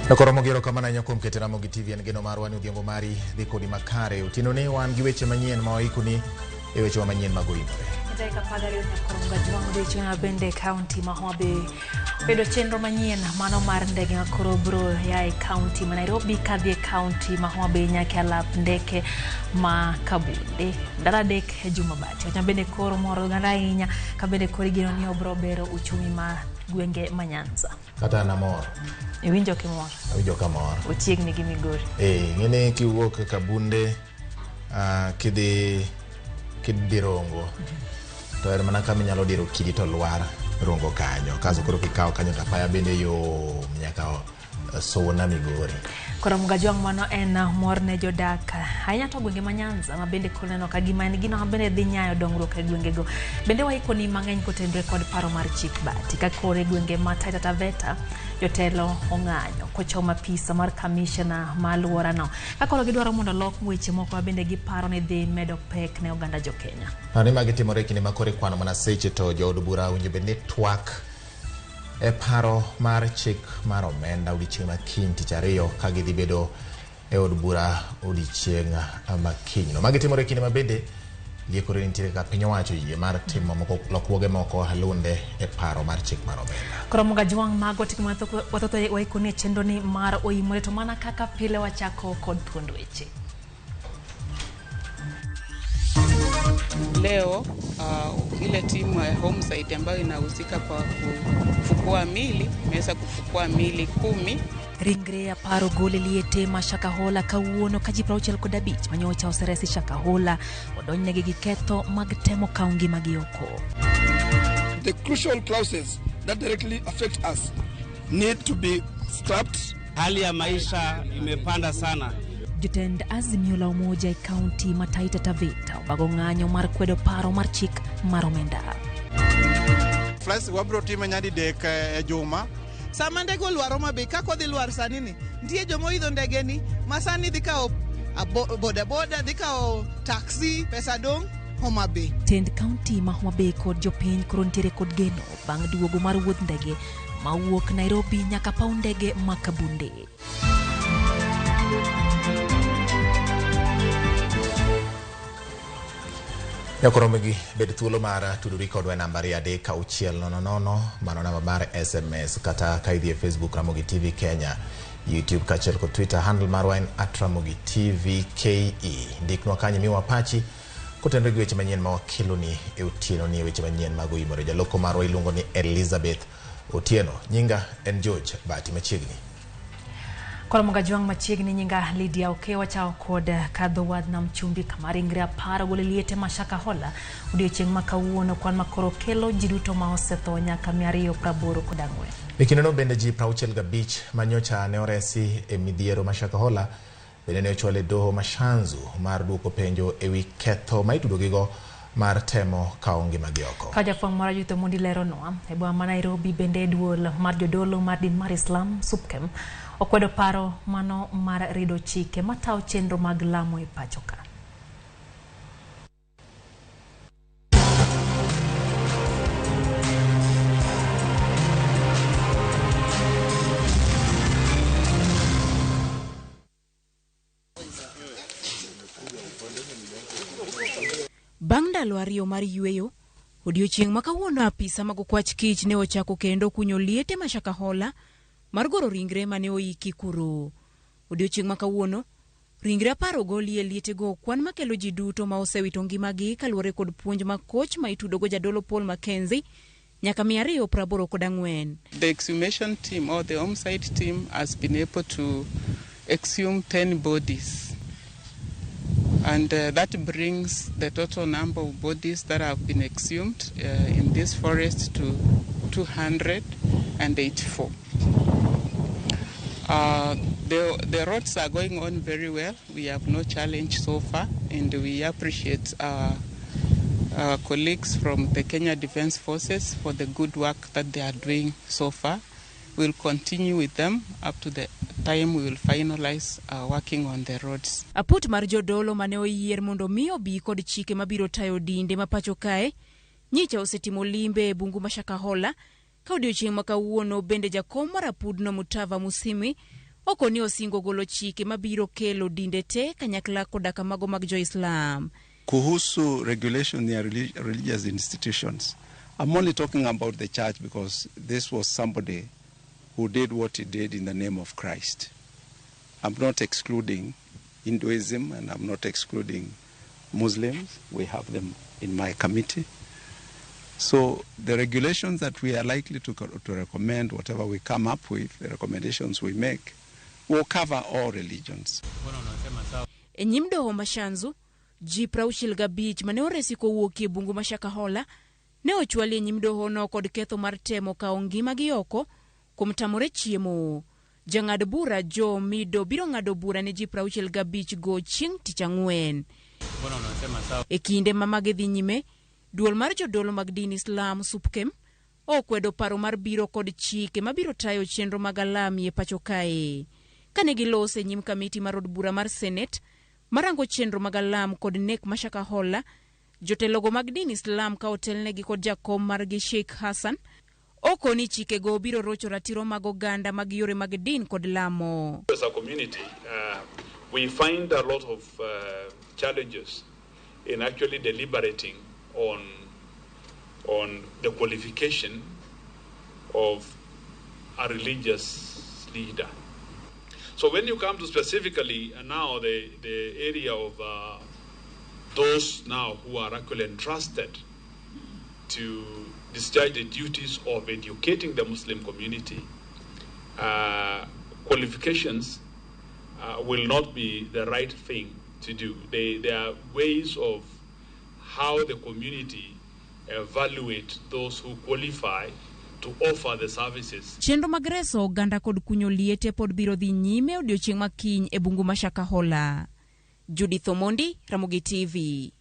Ramogi kamana nyakum kete Ramogi TV en geno marwa ni odhiambo mari dhi kodi makare otieno ne wan gi weche manyien ma waikuni e weche manyien mag Oimore. Ndeka pagari onyakoronga jwango de chuna bende county ma Homabay bedo chenro manyien mano mar ndege makoro bro ya county ma Nairobi kadhi county ma Homabay nyaka alap ndeke ma Kabunde dala dek e Jumabati onya bende koro moro ganda inya ka bende kori gino ni obro bero uchumi ma gwenge manyanza kata na mor winjo kimor winjo kamor ochiegni gi Migori ngene kiwuok Kabunde kidhi rongo to er mana kama inyalo diro kidi to lwar rongo kanyo kaso koro kikawo kanyo tapaya bende yo nyaka sona Migori. Kora mugajwang mano en mor ne jodak hanya to gwenge manyanza ma bende koneno ka gima en gino bende dhi nyayo dongruok e gwenge go bende waikoni mang'eny kotendre kod paro mar chik bati ka kore gwenge ma Taita Taveta jotelo ong'anyo kochoma pisa mar commissioner maluora no kakoro gidwaro mondo lok weche moko bende giparo ne dhi medo pek ne oganda jo Kenya. Ani magi timore kinde makore kwano mana seche to jood bura winjo bende twak e paro mar chik mar omenda odiochieng' makiny tich ariyo ka gidhi bedo e od bura odiochieng' makiny no. Magi timore kinde mabende liekore nitiere ka piny owacho yie mar timo lokruoge moko halunde e paro mar chik mar omenda. Koro mugajwang mago tik wathoto waikone chenro ni mar Oimore to mana kaka pile wachako kod thuond weche. Leo ile timu ya homesite ambayo inahusika kwa kufukua mili imeweza kufukua mili 10. Ringre ya paro gole liete mashakahola kawuono kajiprauchel kodabich manyocha oseresi shakahola odonynegi gi ketho mag temo kaungi magioko. The crucial clauses that directly affect us need to be scrapped. Hali ya maisha imepanda sana. Jotend Azimio la Umoja e county ma Taita Taveta bago ng'anyo mar kwedo paro mar chik mar omenda. Flights wabro time nyadi dek e juma. Sama ndege olwaro mabe kako dhi lwar sani ni ndiye jomo idho ndege ni masani dhi kao boda dhi kao taxi pesa dong Homabay. Tend county ma Homabay kod jopiny koro nitiere kod geno bang' duogo mar wuoth ndege ma wuok Nairobi nyaka paw ndege ma Kabunde. Yakoromegi bed thuolo mar tuduri kodwa namba 36000 mano namba mar SMS kata kaidhi e Facebook Ramogi TV Kenya, YouTube kachel ko Twitter handle marwa en @Ramogi TV KE. Ndiknwa kanyo miwa pachi kotendre gi weche manyien ma wakilo ni e otieno ni weche manyien mag Oimore. Jaloko marwa iluongo ni Elizabeth Otieno, nyinga en George Bati machiegni. Kora mugajwang machiegni nyinga Lydia Okewa chao kod kadho wad na mchumbi kama ringre aparo gole liete mashakahola odiochieng' makawuono kwan makoro kelo jiduto ma osetho nyaka 280 kod 4. Bikineno bende ji 65 manyocha ne oresi e midhiero mashakahola bende ne ochwale doho mashanzu mar duoko penjo ewi ketho ma itudogigo mar temo kaongi magioko. Kaja fang mara yuto mundi lero noa ebwa ma Nairobi bende duol mar jodolo mar din mar Islam Supkem okwedo paro mano mar rido chike matao chenro mag lamo e pachoka. Bangda lwario mar yueyo odiochieng' makawuono apisa mag kwach kich ne ochako kendo kunyo liete mashakahola mar goro ringre mane oiki kuro. Odiochieng' makawuono ringre aparo golie liete go kwan makelo ji duto ma osewito ngimagi kaluwore kod puonj ma koch ma itudogo jadolo Paul Mackenzie nyaka 284. The exhumation team or the homesite team has been able to exhume 10 bodies. And that brings the total number of bodies that have been exhumed in this forest to 284. The roads are going on very well. We have no challenge so far, and we appreciate our colleagues from the Kenya Defence Forces for the good work that they are doing so far. We'll continue with them up to the time we will finalize working on the roads. Aput mar jodolo mane oyier mondo mi obi kod chike mabiro tayo dinde mapacho kae nyicha osetimo limbe e bungu mashakahola ka odiochieng' makawuono bende jakom mar apudno Mutava Musimi Okoni osingo golo chike mabiro kelo dinde te kanyakla koda kamago mag Jo-Islam. Kuhusu regulation ya religious institutions, I'm only talking about the church because this was somebody who did what he did in the name of Christ. I'm not excluding Hinduism and I'm not excluding Muslims. We have them in my committee. So the regulations that we are likely to recommend, whatever we come up with, the recommendations we make, will cover all religions. Enyim doho mashanzu, ji 65 mane oresi kowuok e bungu ma Shakahola ne ochwali enyim doho no kod ketho mar temo kao ngima gi oko kuom tamore chiemo. Jang'ad bura Jo Mido biro ng'ado bura ne ji 65 go chieng' tich ang'wen. E kinde ma mage dhi nyime, duol mar jodolo mag din Islam Supkem okwedo paro mar biro kod chike mabiro tayo chenro mag alami e pacho kae. Kane gilose nyim kamiti mar od bura mar Senate marango chenro mag alam kod nek ma Shakahola, jotelogo mag din Islam ka otelnegi kod jakom margi Sheikh Hassan okoni chike go biro rocho ratiro mag oganda mag yore mag din kod lamo. As a community, we find a lot of challenges in actually deliberating on the qualification of a religious leader. So when you come to specifically now the area of those now who are actually entrusted to discharge the duties of educating the Muslim community, qualifications will not be the right thing to do. There are ways of how the community evaluate those who qualify to offer the services. Chenro magreso oganda kod kunyo liete pod biro dhi nyime odiochieng' makiny e bungu ma Shakahola. Judith Omondi, Ramogi TV.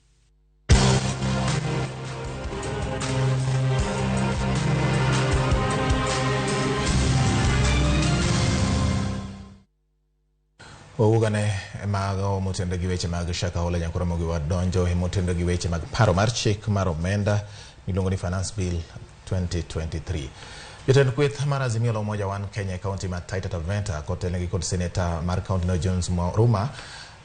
Ugane mago motendo gi weche mag Shakahola nyankoro mogi wadonjo e motendo gi weche mag paro mar chik mar omenda milongo ni Finance Bill 2023. Jotend kweth mar Azimio la Umoja One Kenya e kaunti ma Taita Taveta kotelnegi kod seneta mar kaunti no Jones Ruma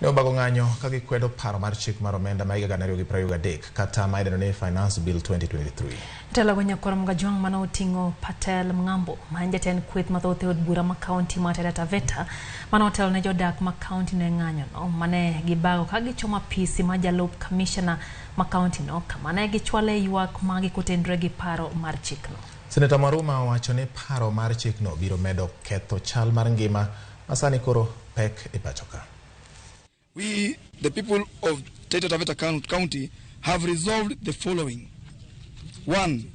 ne obago ng'anyo ka gikwedo paro mar chik mar omenda ma higa 2023 kata ma idendo ni Finance Bill 2023. Tela gonya koram ga jwang mano tingo Patel Mngambo manje ten kweth mathote od bura ma kaunti ma Taita Taveta mano hotel ne jodak ma kaunti ne ng'anyo no mane gibago ka gichoma pisi ma jalup commissioner ma kaunti no kama ne gichwale ywak magi kotendre gi paro mar chik no. Seneta Maruma owacho ni paro mar chik no biro medo ketho chal mar ngima masani koro pek e pachoka. We, the people of Taita Taveta County, have resolved the following. 1.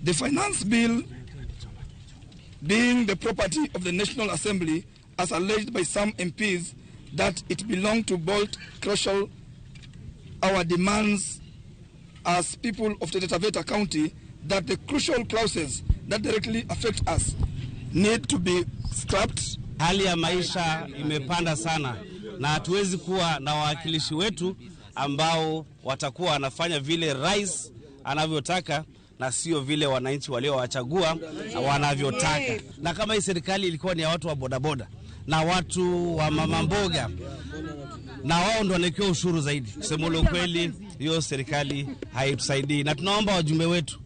The finance bill, being the property of the National Assembly, as alleged by some MPs, that it belonged to bolt crucial our demands as people of Taita Taveta County that the crucial clauses that directly affect us need to be scrapped. Hali ya maisha imepanda sana na hatuwezi kuwa na wawakilishi wetu ambao watakuwa wanafanya vile rais anavyotaka na sio vile wananchi waliowachagua wanavyotaka. Na kama hii serikali ilikuwa ni ya watu wa bodaboda na watu wa mama mboga na wao ndio wanakiwa ushuru zaidi, kusema ukweli hiyo serikali haitusaidii, na tunaomba wajumbe wetu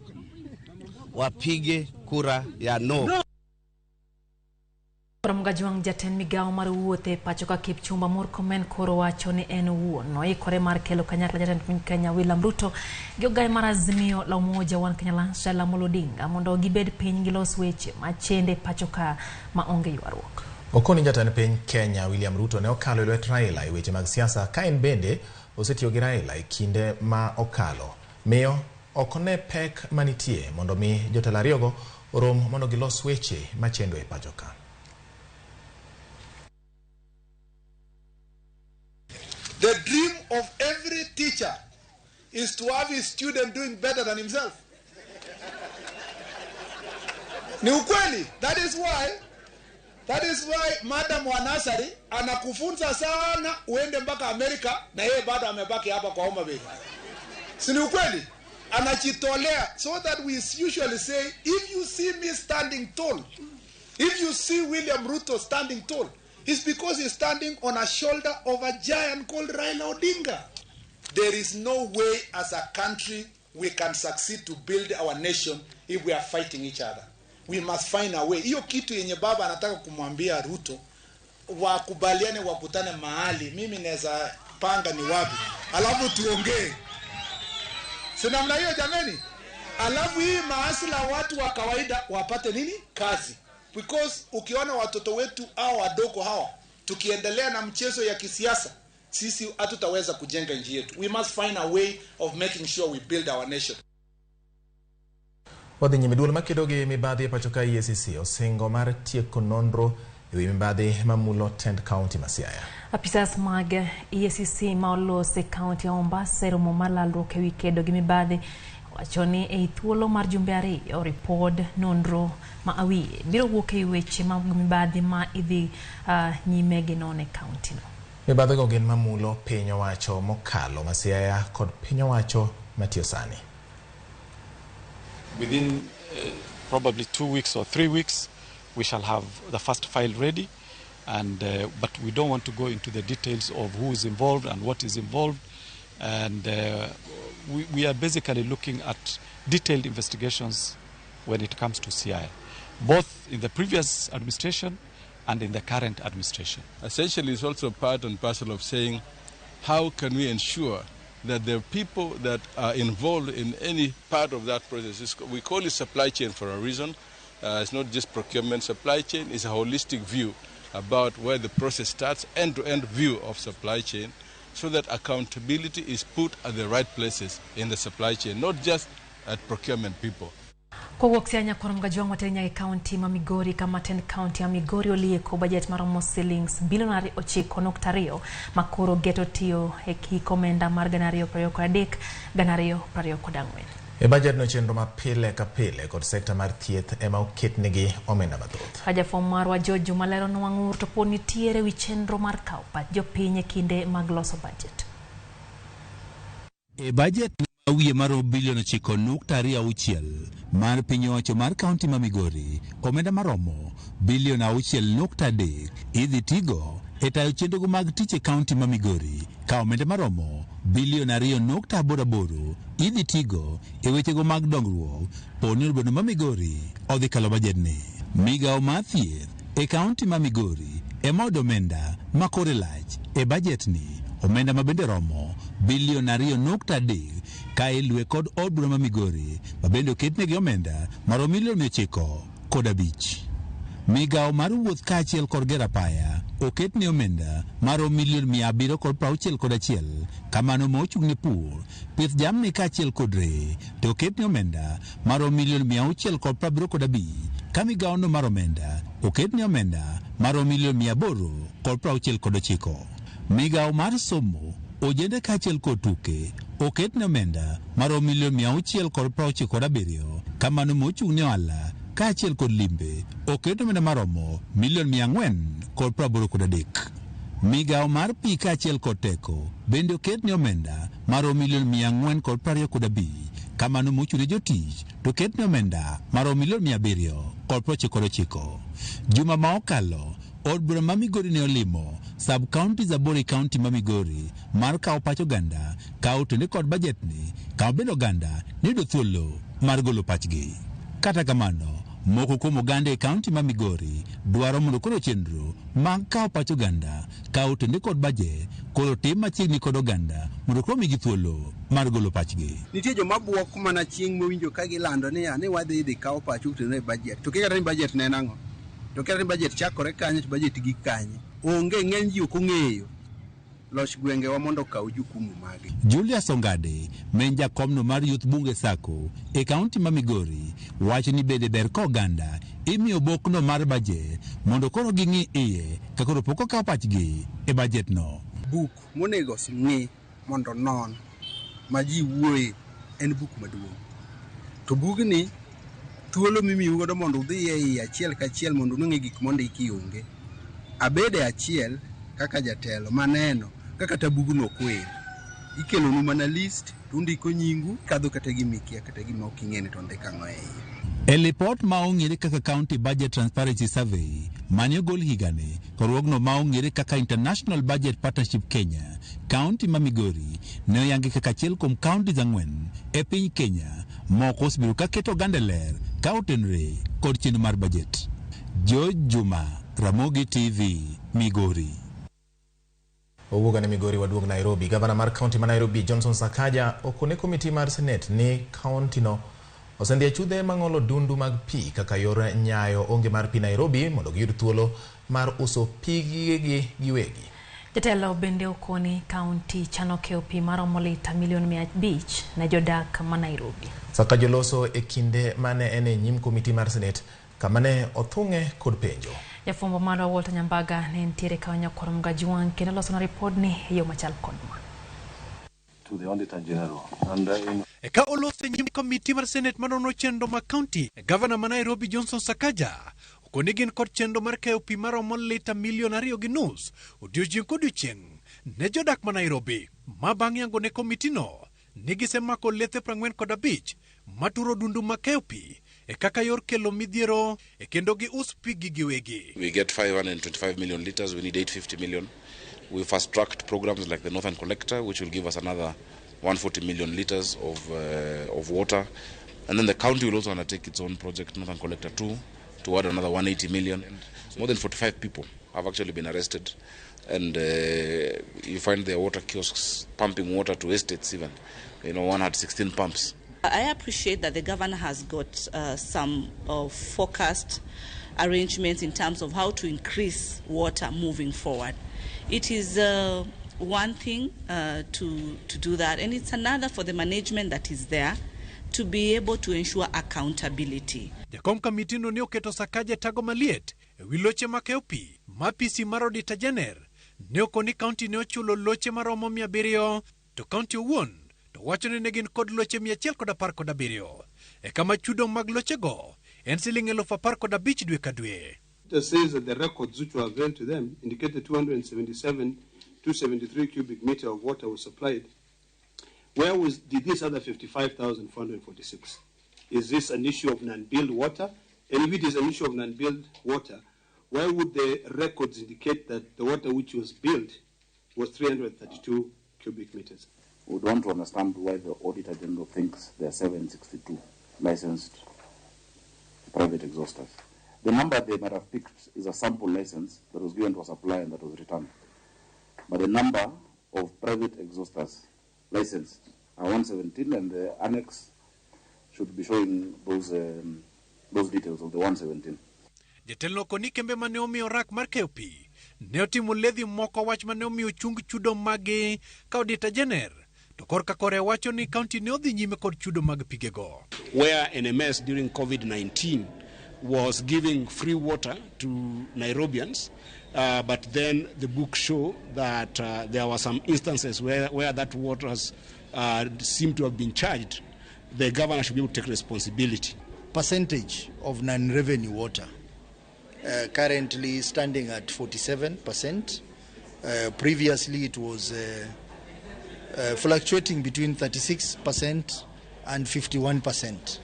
wapige kura ya no. Ramgajwang jaten migao mar wuothe pachoka Kipchumba Murkomen koro wacho ni en wuon no ikore mar kelo kanyakla jaten piny Kenya William Ruto gi ogai mar Azimio la Umoja One Kenya Raila Odinga mondo gibed piny gilos weche machende pachoka ma onge ywaruok. Okoni jatend piny Kenya William Ruto ne okalo e lwet Raila e weche mag siasa ka en bende osetiyo gi Raila e kinde ma okalo. Miyo okone pek manitie mondo mi jotelo ariyogo orom mondo gilos weche machendo e pachoka. The dream of every teacher is to have his student doing better than himself. Ni ukweli. That is why Madam Wanasari anakufunza sana uende mpaka Amerika na yeye bado amebaki hapa kwa Oimore. Si ni ukweli? Anajitolea, so that we usually say, if you see me standing tall, if you see William Ruto standing tall, is because he's standing on a shoulder of a giant called Raila Odinga. There is no way as a country we can succeed to build our nation if we are fighting each other. We must find a way. Hiyo kitu yenye baba anataka kumwambia Ruto, wakubaliane wakutane mahali, mimi naweza panga ni wapi, alafu tuongee. Si namna hiyo jameni? Alafu hii maasila watu wa kawaida wapate nini? Kazi. Because ukiona watoto wetu au wadogo hawa, tukiendelea na mchezo ya kisiasa, sisi hatutaweza kujenga nchi yetu. We must find a way of making sure we build our nation. Wadhi nyimidul makidogi mibadhi pachoka EACC osingo mar tieko nonro ewi mibadhi mamulo Tend County Masiaya. Apisas mag EACC maolose County ya Mombasa romo malalruok ewi kedo gi mibadhi wachoni e thuolo mar jumbe ariyo report nonro ma awiye biro wuok e weche mag mibadhi ma idhi nyime gi none county no. Mibadhi go gin mamulo piny owacho mokalo Masiaya kod piny owacho matiyo sani. Within probably 2 weeks or 3 weeks, we shall have the first file ready, and but we don't want to go into the details of who is involved and what is involved, and we are basically looking at detailed investigations when it comes to CI, both in the previous administration and in the current administration. Essentially, it's also part and parcel of saying, how can we ensure that the people that are involved in any part of that process, we call it supply chain for a reason. It's not just procurement. Supply chain is a holistic view about where the process starts, end-to-end view of supply chain, so that accountability is put at the right places in the supply chain, not just at procurement people. Kowuok Siaya korom gajwang watenya e county ma Migori kama Tend County ya Migori olieko budget maromo shillings bilionary 9.2 makoro geto tiyo e kikomenda mar ganario prayo kodek ganario prayo kodangwen. E budget no chenro ma pile ka pile kod sekta mar thieth ema oketnegi omenda mathoth. Hajafom marwa George Malero nwangur to poni tiere wi chenro mar kaupat jopiny e kinde mag loso budget. E budget awiye maro bilion 9.6 mar piny owacho mar kaunti ma Migori omenda maromo bilion 6.3 idhi tigo e tayo chenrogo mag tich e kaunti ma Migori ka omenda maromo bilion 2.88 idhi tigo e wechego mag dongruok poni obedo ma Migori odhi kalo bajedni. Migawo mar thieth e kaunti ma Migori ema oyudo omenda makore lach e bajetni, omenda ma bende romo bilion 2.3 ka ilwe kod od bura ma Migori ma bende oketnegi omenda maromo milion 905. Migawo mar wuoth kaachiel kod gero apaya oketne omenda maromo milion 761 kamano ma ochung'ne pur, pith jamni kaachiel kod ree to oketne omenda maromo milion 675 ka migawono mar omenda oketne omenda maromo milion 869. Migawo mar somo, ojende kaachiel kod tuke oketne omenda maromo milion 697 kamano ma ochung'ne ohala kaachiel kod limbe oketne omenda maromo milion 483. Migawo mar pi kaachiel kod teko bende oketne omenda maromo milion 425 kamano ma ochung'ne jotich to oketne omenda maromo milion 799. Juma ma okalo od bura ma Migori ne olimo sub counties aboro e county ma Migori mar kawo pach oganda kawo tende kod budgetni kawo bende oganda ne yudo thuolo mar golo pachgi. Kata kamano moko kuom oganda e county ma Migori dwaro mondo koro chenro mag kawo pach oganda kawo tende kod budget koro tim machiegni kod oganda mondo koro migi thuolo mar golo pachgi. Nitie joma buok mana chieng' mowinjo ka gilando ni wadhi kawo pacho tende budget to kikata ni budget ne nang'o to kata ni budget chakore kanye to budget gi kanye onge ng'eny ji ok ong'eyo loch gwenge wa mondo kaw jukumu mage. Julius Ongade men jakomno mar Youth Bunge Sako e kaunti ma Migori wacho ni bende ber ko oganda imiyo bokno mar budget mondo koro ging'i iye ka koro pok okaw pachgi e budget no. Buk monego ng'i mondo non ma ji wuoye en buk maduong'. To bugni thuolo mimiyo godo mondo udhi e iye achiel kachiel mondo nung'e gik mondiki onge. Abede achiel kaka jatelo maneno kaka tabugno kwer. Ikelonu mana list, to undiko nyingu, kadho kata gimikia kata gima ok ing'eni to ndika ng'o e iye. E lipot ma ong'ere kaka County Budget Transparency Survey mane ogol higani, korwogno ma ong'ere kaka International Budget Partnership Kenya, kaunti ma Migori ne oyangi kaka achiel kuom kauntis 4 e piny Kenya moko osebiro ka keto oganda ler ka otenore kod chenro mar budget. George Juma, Ramogi TV, Migori. Owuoga ne Migori waduog Nairobi. Gavana mar kaunti ma Nairobi Johnson Sakaja okone komiti mar Senate ni kaunti no osendhi chudhe mang'olo dundu mag pi kaka yor nyayo onge mar pi Nairobi mondo giyud thuolo mar uso pi giwegi. Jatelo bende okoni kaunti chano keo pi maromo lita milion 500 ne jodak ma Nairobi. Sakaja loso e kinde mane ene nyim komiti mar Senate kamane othung'e kod penjo. Jafumbo mar Walter Nyambaga ne ntiere kawanya korom gajuan kendo loso na report ni yo machal kodwa. To the Auditor General. Eka olose nyim komiti mar Senate manono chenro ma county, Governor ma Nairobi Johnson Sakaja okonigin kod chenro mar keo pi maromo lita milion 2.5 odiochieng' kodiochieng' ne jodak ma Nairobi. Ma bang' yango ne komiti no nigisemako lethe 45 maturo dundu ma keo pi e kaka yor kelo midhiero e kendo gi us pi giwegi. We get 525 million liters, we need 850 million. We fast-tracked programs like the Northern Collector, which will give us another 140 million liters of water. And then the county will also undertake its own project, Northern Collector 2, to add another 180 million. More than 45 people have actually been arrested. And you find their water kiosks pumping water to estates even. One had 16 pumps. I appreciate that the governor has got some forecast arrangements in terms of how to increase water moving forward. It is one thing to do that, and it's another for the management that is there to be able to ensure accountability. Jakom kamiti no ne oketo Sakaja tago maliet e wi loche ma keo pi ma PC mar Auditor General ne okoni kaunti ne ochulo loche maromo 700 to kaunti owuon to wacho ni ne gin kod loche 117 e kama chudo mag loche go en siling 1015 dwe ka dwe. It says that the records which were available to them indicated 273 cubic meter of water was supplied. Where did this other 55,446? Is this an issue of non-billed water? And if it is an issue of non-billed water, why would the records indicate that the water which was billed was 332 cubic meters? We would want to understand why the Auditor General thinks there are 762 licensed private exhausters. The number they might have picked is a sample license that was given to a supplier and that was returned. But the number of private exhausters licensed are 117, and the annex should be showing those details of the 117. Jatelo koni kembe mane omiyo rak mar keo pi ne otimo ledhi moko wach mane omiyo chung chudo mage ka Auditor General to korka kore wacho ni kaunti ne odhi nyime kod chudo mag pigego. Where NMS during COVID-19 was giving free water to Nairobians, but then the books show that there were some instances where that water seemed to have been charged. The governor should be able to take responsibility. Percentage of non-revenue water currently standing at 47%. Previously it was fluctuating between 36% and 51%.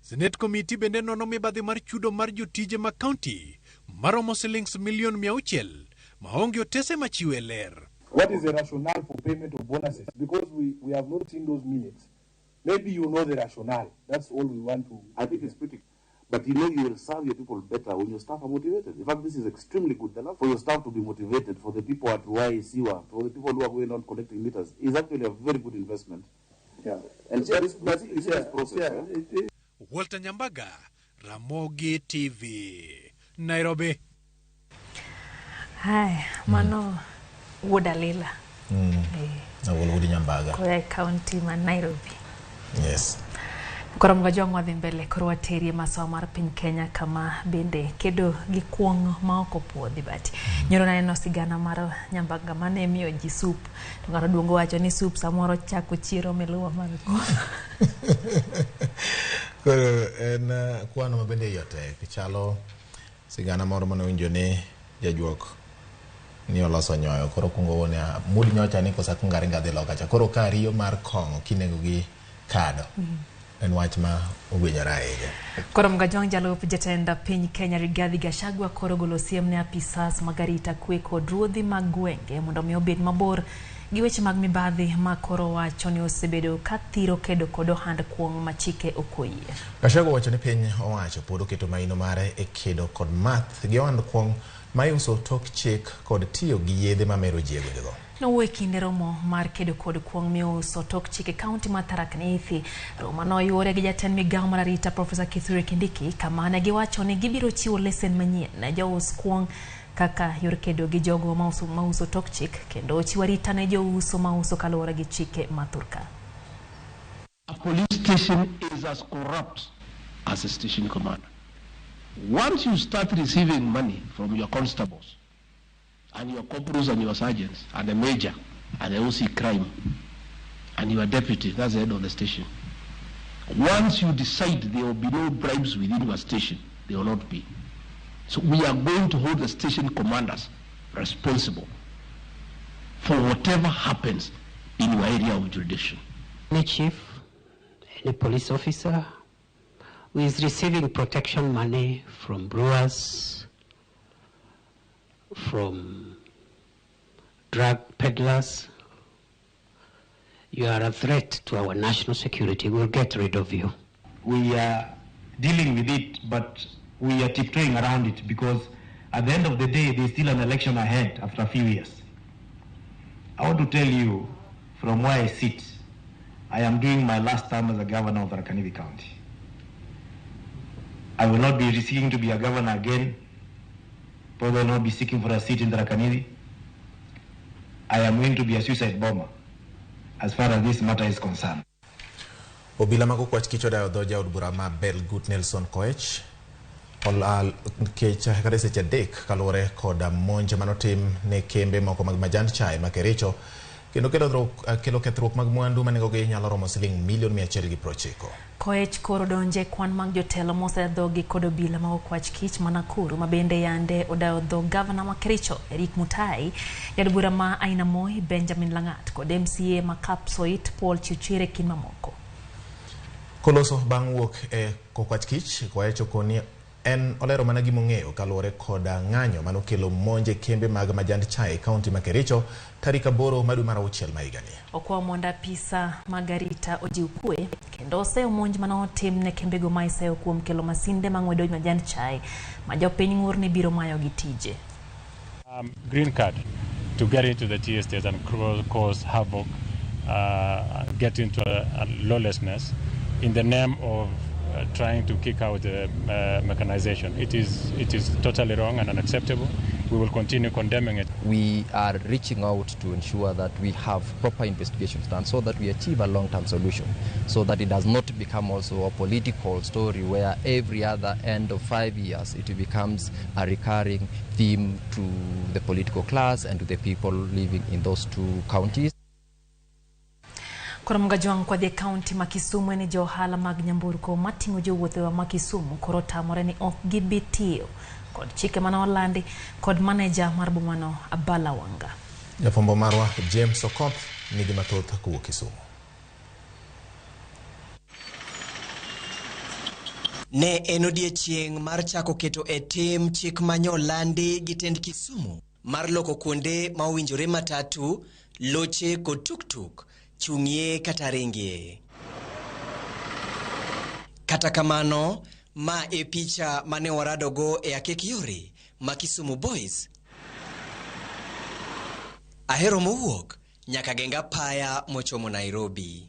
Senate Committee bende nono mibadhi mar chudo mar jotije ma county maromo shillings milion 600 maonge otese machiwe ler. What is the rationale for payment of bonuses? Because we have not seen those minutes. Maybe you know the rationale. That's all we want to. I think it's pretty. But you will serve your people better when your staff are motivated. In fact, this is extremely good. For your staff to be motivated, for the people at Y, Siwa, for the people who are going on collecting meters, is actually a very good investment. Yeah. And see this process. Yeah. Walter Nyambaga, Ramogi TV, Nairobi. Hi, mano Wodalila. Wodi Nyambaga. Kwa county ma Nairobi. Yes. Korom ga jongwa dhi mbele korwa teri masawa mar piny Kenya kama bende kedo gi kuong ma oko puodhi bati. Nyoro na neno sigana mar Nyambaga mane miyo ji sup. To ngaro duongo wacho ni sup samoro chako chiro miluwa mar ko. Koro en kwano mabende yote kichalo sigana moro mane winjo ni jajuok ni oloso nyoyo koro kungo wone mudi nyocha ni kosa kungari ngadhi loka cha koro kariyo mar kongo kinego gi kado en wach ma ogwenyore ahinya. Koro Mgajong jalup jatend piny Kenya Rigathi Gachagua koro golo siem ne apisas magarita kwe kod ruodhi mag gwenge mondo mi obed mabor gi weche mag mibadhi ma koro wacho ni osebedo ka thiro kedo kod ohand kuong' ma chike okoyie. Gachagua wacho ni piny owacho pod oketo maino mare e kedo kod math gi ohand kuong' ma iuso tok chik kod tiyo gi yedhe mamero ji e gwengego. Nowuoyo kinde romo mar kedo kod kuong' miuso tok chike kaunti ma Tharaka Nithi. Romo noyuore gi jatend migawo mar arita Profesa Kithure Kindiki kama ne giwacho ni gibiro chiwo lesen manyien ne jous kuong' kaka yor kedo gi jogo mauso tok chik kendo chiwo arita ne jouso mauso kaluwore gi chike mathurka. A police station is as corrupt as a station commander. Once you start receiving money from your constables and your corporals and your sergeants and the major and the OC crime and your deputy, that's the head of the station. Once you decide there will be no bribes within your station, there will not be. So we are going to hold the station commanders responsible for whatever happens in your area of jurisdiction. Any chief, any police officer who is receiving protection money from brewers, from drug peddlers, you are a threat to our national security. We'll get rid of you. We are dealing with it, but we are tiptoeing around it because at the end of the day, there's still an election ahead after a few years. I want to tell you, from where I sit, I am doing my last term as a governor of Tharaka Nithi County. I will not be seeking to be a governor again. Probably not be seeking for a seat in Tharaka Nithi. I am going to be a suicide bomber as far as this matter is concerned. Obila mago kwach kicho da odhoja od bura ma Belgut Nelson Koech olal kecha kare seche adek kalore koda monj manotim ne kembe moko mag majand chai ma Kericho kendo kelo kethruok mag mwandu manego nyalo romo siling $190. Koech koro donje kwan mag jotelo mosedho gi kod obila ma okwach kich ma Nakuru ma bende yande odayo dho gavana ma Kericho Eric Mutai, jad bura ma Aina Moi Benjamin Langat kod MCA ma Kapsoit Paul Chichire kin mamoko. Koloso bang' wuok e kokwach kich Koech okoni en olero mana gimong'eyo kaluwore koda ng'anyo manokelo monje kembe mag majand chai kaunti ma Kericho tarik 8 dwe mar 6 ma higani. Okwa monda pisa magarita ojiw kwe kendo oseyo monj manotim ne kembego ma iseyo kuom kelo masinde mang'wedo majand chai ma jopiny ng'ur ni biro mayo gi tije. Green card to get into the tea estates and cause havoc, get into a lawlessness in the name of trying to kick out the mechanization. It is totally wrong and unacceptable. We will continue condemning it. We are reaching out to ensure that we have proper investigations done so that we achieve a long-term solution, so that it does not become also a political story where every other end of 5 years it becomes a recurring theme to the political class and to the people living in those two counties. Koro Mgajong kwa the county ma Kisumu ni johala mag nyamburko matingo jowuotho wa Kisumu koro tamore ni ok gibitiyo kod chike mana olandi kod manager mar bomano Abala Wanga. Jafombo marwa James Okoth nigi mathoth kuwuok Kisumu. Ne en odiechieng' mar chako keto e tim chik manyolandi gi tend Kisumu mar loko kuonde ma owinjore matatu, loche kod tuk-tuk chung'ie kata ringie. Kata kamano, ma e picha mane waradogo e akek yore ma Kisumu Boys. Ahero mowuok nyaka genga paya mochomo Nairobi.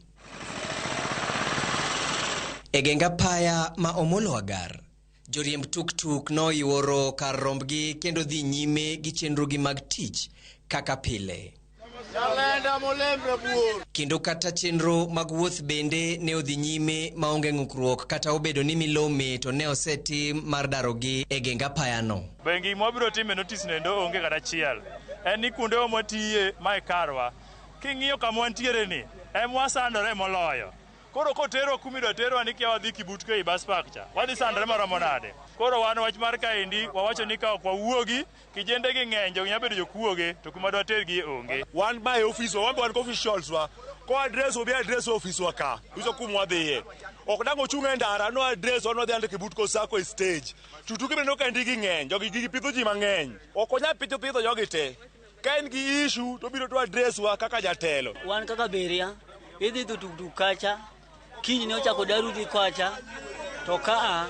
E genga paya ma Omolo Agar, joriemb tuk-tuk no yuoro kar rombgi kendo dhi nyime gi chenrogi mag tich kaka pile. Kendo kata chenro mag wuoth bende ne odhi nyime maonge ng'ukruok kata obedo ni milome to ne osetim mar darogi e genga payano. Bengi mobiro time notice nendo onge kata chiel. En ni kuonde motiye mae karwa. King'iyo kama wantiere ni, wasandore moloyo. Koro kotero kumidwa tero ni kia wadhi Kibutke i bus park cha. Wadhi sandore maromo nade. Koro wan wach mar kaendi wawacho ni ka ok wawuogi kijende gi ng'eny jogi nyalo bedo jokuoge to kuma dwa tergi onge. Wan mae office wan officials wa ko address obi address office wa ka iso kumwa dhiye ok dango chunga ndara no address ono dhi ande kibut sako stage tutuke bendo ka ndigi ng'eny jogi gipidho ji mang'eny ok onya pidho jogi te ka en gi issue to biro to address wa kaka jatelo. Wan kaka beria idhi tutuk kacha kiny ne ochako daru dhi kacha to ka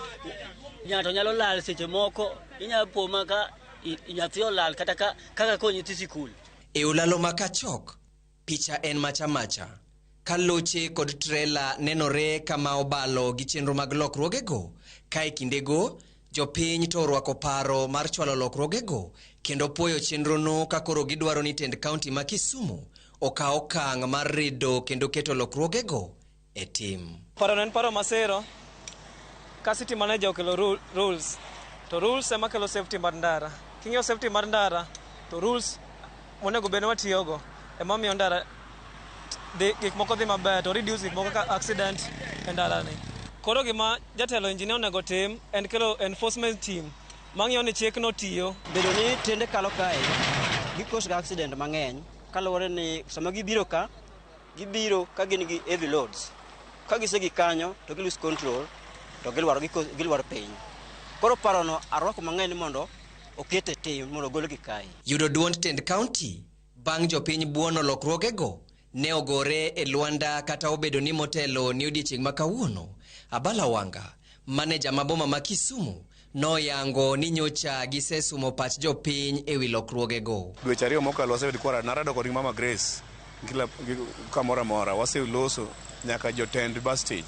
nyato nyalo lal seche moko inyalo poma ka nyathi olal kata kaka konyi thi sikul. E ulalo makachok picha en macha kaloche kod trela nenore kama obalo gi chenro mag lokruogego kae kindego jopiny to orwako paro mar chwalo lokruogego kendo puoyo chenrono ka koro gidwaro ni tend kaunti ma Kisumu okaw okang' mar rido kendo keto lokruogego e tim. Paro en paro masero ka city manager okelo rules to rules ema kelo safety mar ndara. King'iyo safety mar ndara to rules monego bed watiyogo ema miyo ndara gik moko dhi maber to reduce gik moko ka accident e ndara ni. Koro gima jatelo engineer onego tim en kelo enforcement team mang'iyo ni chikno tiyo. Bedo ni tende kalo kae gikos ga accident mang'eny kaluwore ni sama gibiro ka gin gi heavy loads ka gisegi kanyo to gi lose control to gilwar piny. Koro parono arwako mang'eny mondo okete tim mondo gol gi kae. Yudo duond tend kaunti bang' jopiny buono lokruogego ne ogore e Luanda kata obedo ni motelo ni odiechieng' ma kawuono Abala Wanga maneja maboma ma Kisumu noyango ni nyocha gisesumo pach jopiny e wi lokruogego. Dweche ariyo mokalo wasebet kwara narado kod Mama Grace kila kamora mora waseloso nyaka jotend bus stage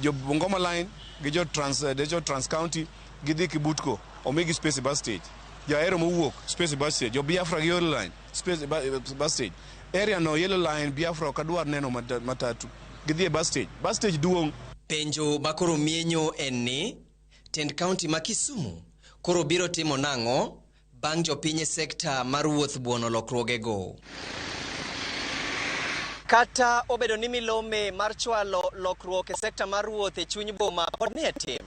jo Bungoma line gi jo trans county gidhi Kibutko omigi space bus stage jo Ahero mowuok space bus stage jo Biafra gi Yellow line space bus stage area no Yellow line Biafra kadwar neno matatu gidhi bus stage duong'. Penjo makoro mienyo en ni tend kaunti ma Kisumu koro biro timo nang'o bang' jopiny sekta mar wuoth buono lokruogego. Kata obedo ni milome mar chwalo lokruok e sekta mar wuoth e chuny boma pod nie tim,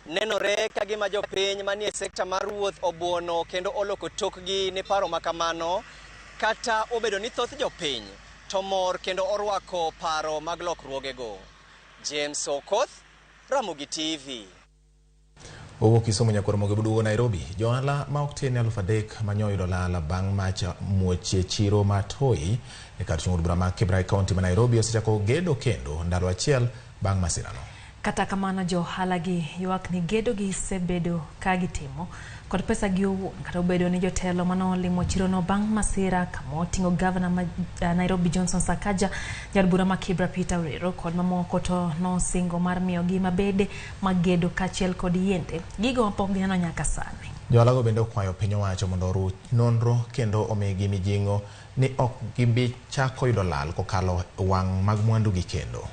nenore ka gima jopiny manie sekta mar wuoth obuono kendo oloko tokgi ne paro makamano, kata obedo ni thoth jopiny to mor kendo orwako paro mag lokruogego. James Okoth, Ramogi TV. Owuok Kisumu nyakoro Ramogi budugo Nairobi. Johala ma ok tin 3,000 manyoyudo lala bang' macha muoche chiro matoi e kar chung bura ma Kibra County ma Nairobi osechako gedo kendo ndalo achiel bang' masirano. Kata kamano johala gi ywak ni gedo gi sebedo ka gitimo kod pesa gi owuon kata obedo ni jotelo manolimo chirono bang' masira kama oting'o gavana ma Nairobi Johnson Sakaja, jarbura ma Kibra Peter Rero kod mamoko to nosingo mar miyo gi mabede magedo kachiel kod yiende gigo mapok gineno nyaka sani. Johala go bende okwayo piny owacho mondo oruch nonro kendo omigi mijing'o ni ok gibi chako yudo lal kokalo wang' mag mwandu gi kendo.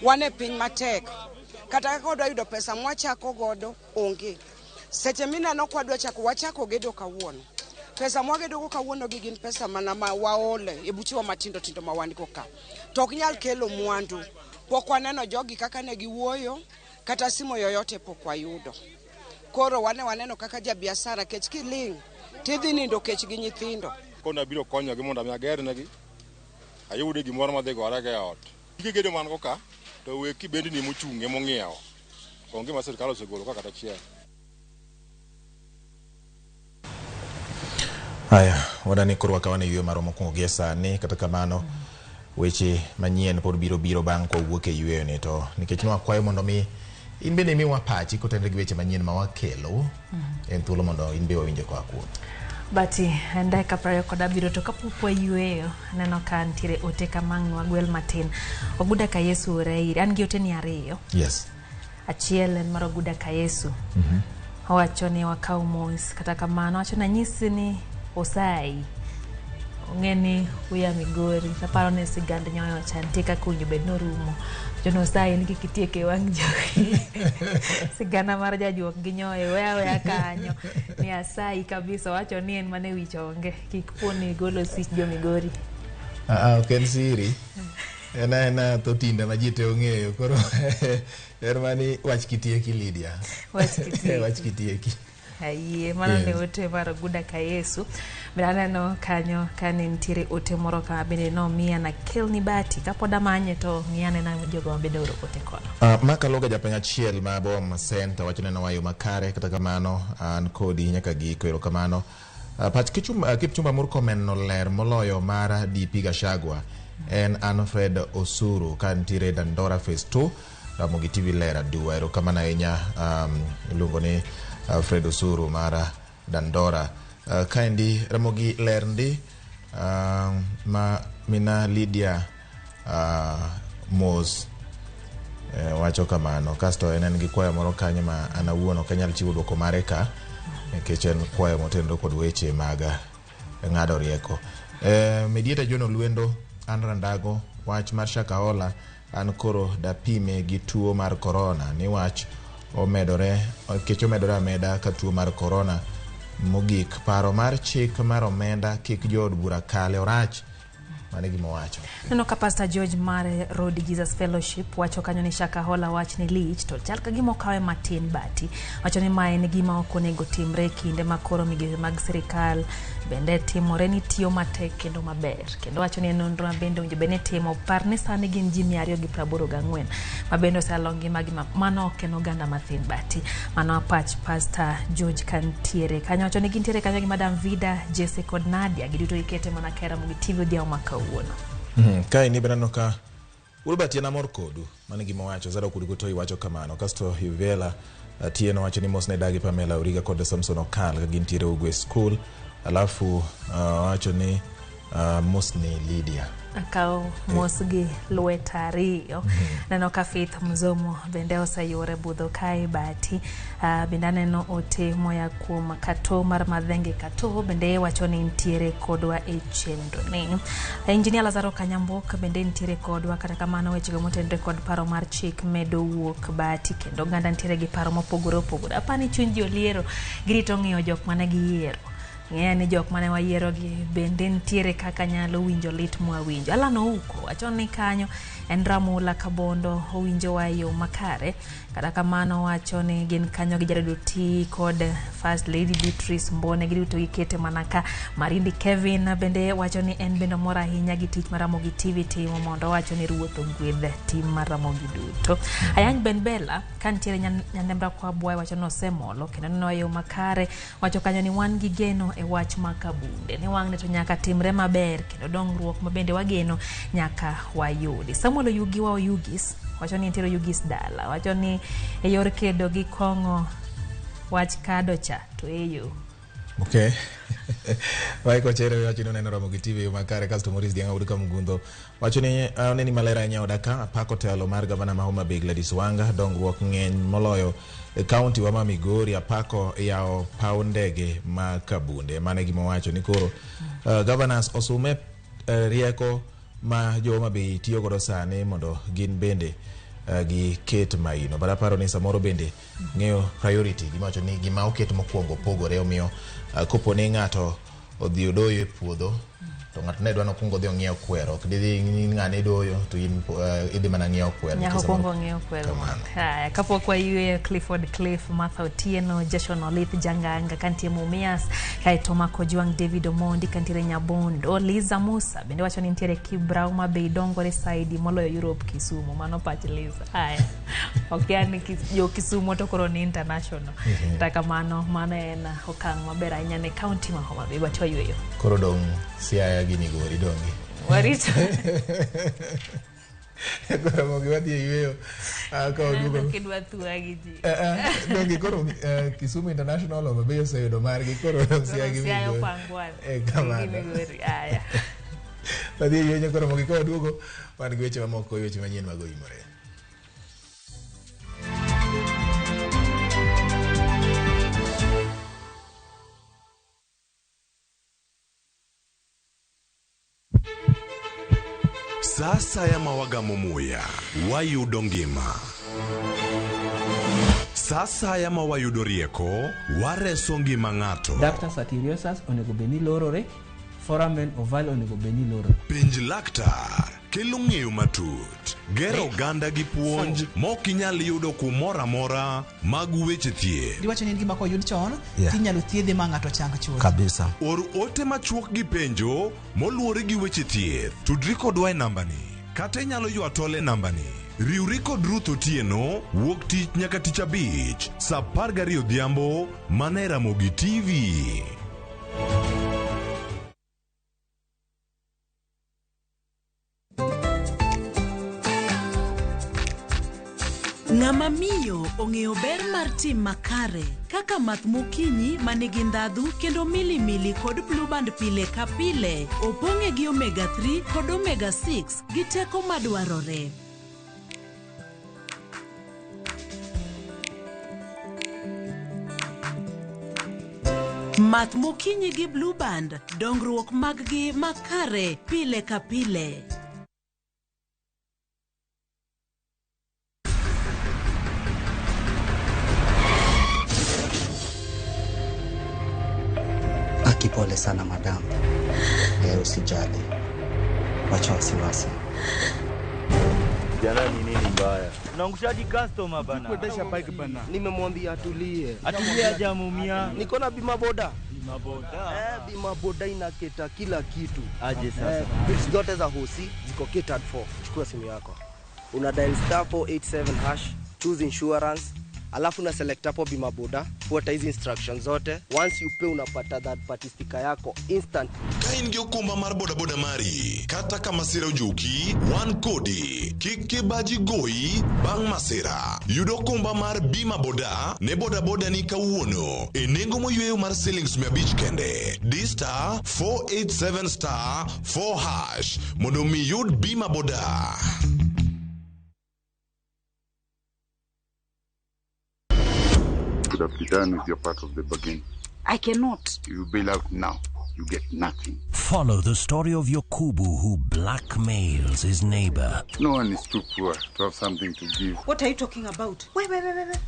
Wane piny matek kata kaka odwa yudo pesa mwachako godo onge. Seche mineno kwa dwa chako wachako gedo kawuono. Pesa mwagedo go kawuono gi gin pesa mana ma waole e buchiwa matindo tindo ma wan go ka. To ok nyal kelo mwandu. Pok waneno jogi kaka ne giwuoyo kata simo yoyote pok wayudo. Koro waneno kaka jabiasara kech kiling tidhi nindo kech gi nyithindo. Kona biro konyo gi mondo ager negi. Ayude gimoro ma dhigo arage ot. Gedo man go ka to we kibendi ni mochunge mong'iewo onge ma sirkal osegolo kaka tachiel. Haya, wadani kurwaka wane yue maro mokwongo gi sani kata kamano weche manyien pod biro bang' kwa wuok e yue ni to nikech nwakwayo mondo mi in bende miwa pachi kotendre gi weche manyien ma wakelo en thuolo mondo in be wawinje kwa kuo. Bati ndai kaprayo koda biro to kapukwa yueyo neno ka ntiere ote kamang' wagwel matin. Oguda ka Yesu reiri an gi ote ni ariyo. Yes. Achiel en mar Oguda ka Yesu. Owacho ni wakaw mos kata kamano wacho na nyisi ni osai ongeni uya Migori taparo ne sigand nyoyo chantika kunyo bedno rumo jono sai ni kitieke wang jogi sigana mar jajuok gi nyoyo wewe akanyo ni asai kabisa wacho ni en mane wichonge kikponi golo sich jo Migori ken siri ena to tinde majite ong'eyo koro mani wach kitieki Lydia wach kitieki Aye, mano ne ote mar guda ka Yesu. Miraneno kanyo kane nitiere ote moro ka bende no miya na kelni bati kapoda manye to ngiyane na jogo bende oro ote kono. Makaloga japeng achiel ma bom center wachone na wayo makare kata kamano an kodi nyaka giko erokamano. Pach Kipchumba Murkomen no ler moloyo mara DP Gachagua en Alfred Osuru kan nitiere Dandora Phase 2 Ramogi TV lera duwa erokamano ahinya iluongo ni Alfred Osuru mara Dandora kaendi Ramogi ler ndi ma mina Lydia Mos wacho kamano kasto en gi kwayo moro kanyo ma anawuono kanyal chiwo dwoko mare ka nikech en kwayo motendo kod weche maga ng'ado rieko Medieta Jono Lwendo an Randago wach mar Shakahola an koro dapime gi tuo mar corona ni wach omedore ameda ka tuo mar corona mogik paro mar chik mar omenda kik jood bura kale orach mane gima wacho neno ka Pastor George Mare Road Jesus Fellowship wacho kanyo ni Shakahola wach ni lich to chal ka gima okawe matin bati wacho ni mae en gima ok onego timre kinde makoro migepe mag sirikal bende timore ni tiyo matek kendo maber kendo wacho ni nonro bende unje bene timo par ni sani gin ji 284 mabende osalongi magi mano ok en oganda mathin bati mano apach Pastor George kantiere kanyo wacho ni gintiere kanyo gi Madam Vida Jesse kod Nadia giduto ikete mana kera mugi TV dia maka uono kai ni benano ka ulbati ena mor kodu mane gima wacho zado kudu to iwacho kamano kasto Hivela tieno wacho ni mosne dagi Pamela Uriga kod Samson Okal ka gintiere Ugwe School alafu wacho ni mosne Lydia akao mosgi luetariyo neno ka Faith Mzomo bende osayore budho kai bati bende neno ote moya kuom Kato mar Madhenge Kato bende wacho ni ntiere kodwa e chenro ni Engineer Lazaro Kanyambok bende ntiere kodwa kata kamano weche motendre kod paro mar chik medo wuok bati kendo ganda ntiere gi paro mopogore apani chunji oliero girito ng'iyo jok mane giyiero ng'eni jok mane wayiero gi bende ntiere kaka nyalo winjo lit mwawinjo alano uko wacho ni kanyo en Ramula Kabondo owinjo wayo makare kata kamano wacho ni gin kanyo gi jaredo ti kod First Lady Beatrice Mbone giduto gikete manaka Marindi Kevin bende wacho ni en bendo mora hinya gi tich mar Ramogi TV timo mondo wacho ni ruotho gwedhe tim mar Ramogi duto Ayany Ben Bella kantiere nyandembra kwa bwaye wacho no semolo kendo no wayo makare wacho kanyo ni wan gi geno e wach makabunde ni wangne to nyaka timre maber kendo dongruok mabende wageno nyaka wayudi Samuel Oyugi wa Oyugis wacho ni ntiere Oyugis dala wacho ni e yor kedo gi kongo wach kado cha to eyo okay waiko chere wacho ni neno Ramogi TV makare kasto Morris Dianga uduka mgundo wacho ni neni malera nya odaka apako telo mar gavana ma Homa Bay Gladys Wanga dongruok ng'eny moloyo county wa Migori apako yao paundege ma Kabunde mane gima wacho ni koro governors osume rieko ma jo Homa Bay tiyo godo sane mondo gin bende gi ket maino bara paro ni samoro bende ng'eyo priority gima wacho ni gima oket mokwongo pogore omiyo kopo ni ng'ato odhi odoyo e puodho to ng'ato ne dwano kungo dhi ong'iew kwero ok dhi ng'ane doyo to in idhi mana ng'iew kwero nyako kungo ng'iew kwero haya kapok wayue Clifford Cliff Martha Otieno Jason Olith Janganga kantie Mumias kai Tomako Juang David Omondi kantiere Nyabondo Liza Musa bende wacho ni ntiere Kibrau ma bei dongore side moloyo Europe Kisumu mano pach Liza haya okiani yo Kisumu to koro ni international taka mano en okang' maber ahinya ne county ma Homa Bay wacho yueyo koro dong Siaya gi Migori dongi warito koro mogi wadhi yueyo ka odugo kidwa tuwa gi ji dongi koro Kisumu International Homa Bay oseyudo margi koro Siaya gi Migori Migori aya wadhi yueyo koro mogi ka odugo wan gi weche mamoko weche manyien mag Oimore Sasa ya mawagamo muya wayudo ngima. Sasa ya mawayudo rieko wareso ngima ng'ato. Ductus arteriosus onego beni lorore, foramen ovale onego beni lorore. Penj laktar kelo ng'eyo matut, gero oganda gi puonj mok inyal yudo kumoro amora mag weche thieth. Diwacho ni gima koyud chon, tinyalo thiedhe ma ng'ato chang chuth. Kabisa. Or ote machuok gi penjo moluwore gi weche thieth. Tudri kodwa e nambani. Kata inyalo ywa tole nambani. Riwri kod Ruth Otieno wuok tich nyaka tich abich saa 12 odhiambo mana e Ramogi TV. Ng'ama miyo ong'eyo ber mar tim makare kaka math mokinyi manigi ndhadhu kendo milimili kod blue band pile ka pile opong'e gi omega 3 kod omega 6 gi teko madwarore. Math mokinyi gi blue band, dongruok mag-gi makare pile ka pile. Pole sana madam. Usijali. Wacha wasiwasi. Jana ni nini mbaya? Naangushaji customer bana. Kuendesha bike bana. Nimemwambia atulie. Atulie hajamumia. Niko na bima boda. Bima boda. Bima boda inaketa kila kitu. Aje sasa. Bits zote za hosi ziko catered for. Chukua simu yako. Una dial *487#, choose insurance. Alafu na select hapo bima boda, fuata hizi instructions zote. Once you pay unapata that party sticker yako instant. Kain gyo kumba mar boda boda mari. Kata kama sira ujuki, one kodi. Kike baji goi, bang masira. Yudo kumba mar bima boda, ne boda boda ni kawuono. E nengo moyueyo mar shillings 100 kende. D*487*4#. Mondo mi yud bima boda. Could have been done with your part of the bargain. I cannot. You bail out now. You get nothing. Follow the story of Yokubu who blackmails his neighbor. No one is too poor to have something to give. What are you talking about? Wait,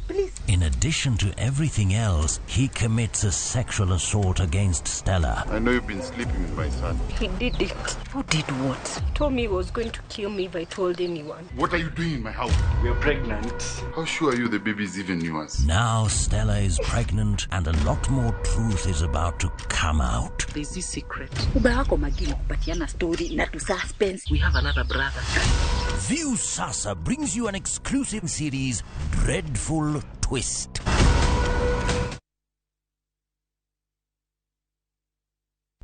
please. In addition to everything else, he commits a sexual assault against Stella. I know you've been sleeping with my son. He did it. Who did what? He told me he was going to kill me if I told anyone. What are you doing in my house? We are pregnant. How sure are you the baby is even yours? Now Stella is pregnant and a lot more truth is about to come out. There's this secret. Ubahako magini kupatiana story na to suspense. We have another brother. View Sasa brings you an exclusive series, Dreadful Twist.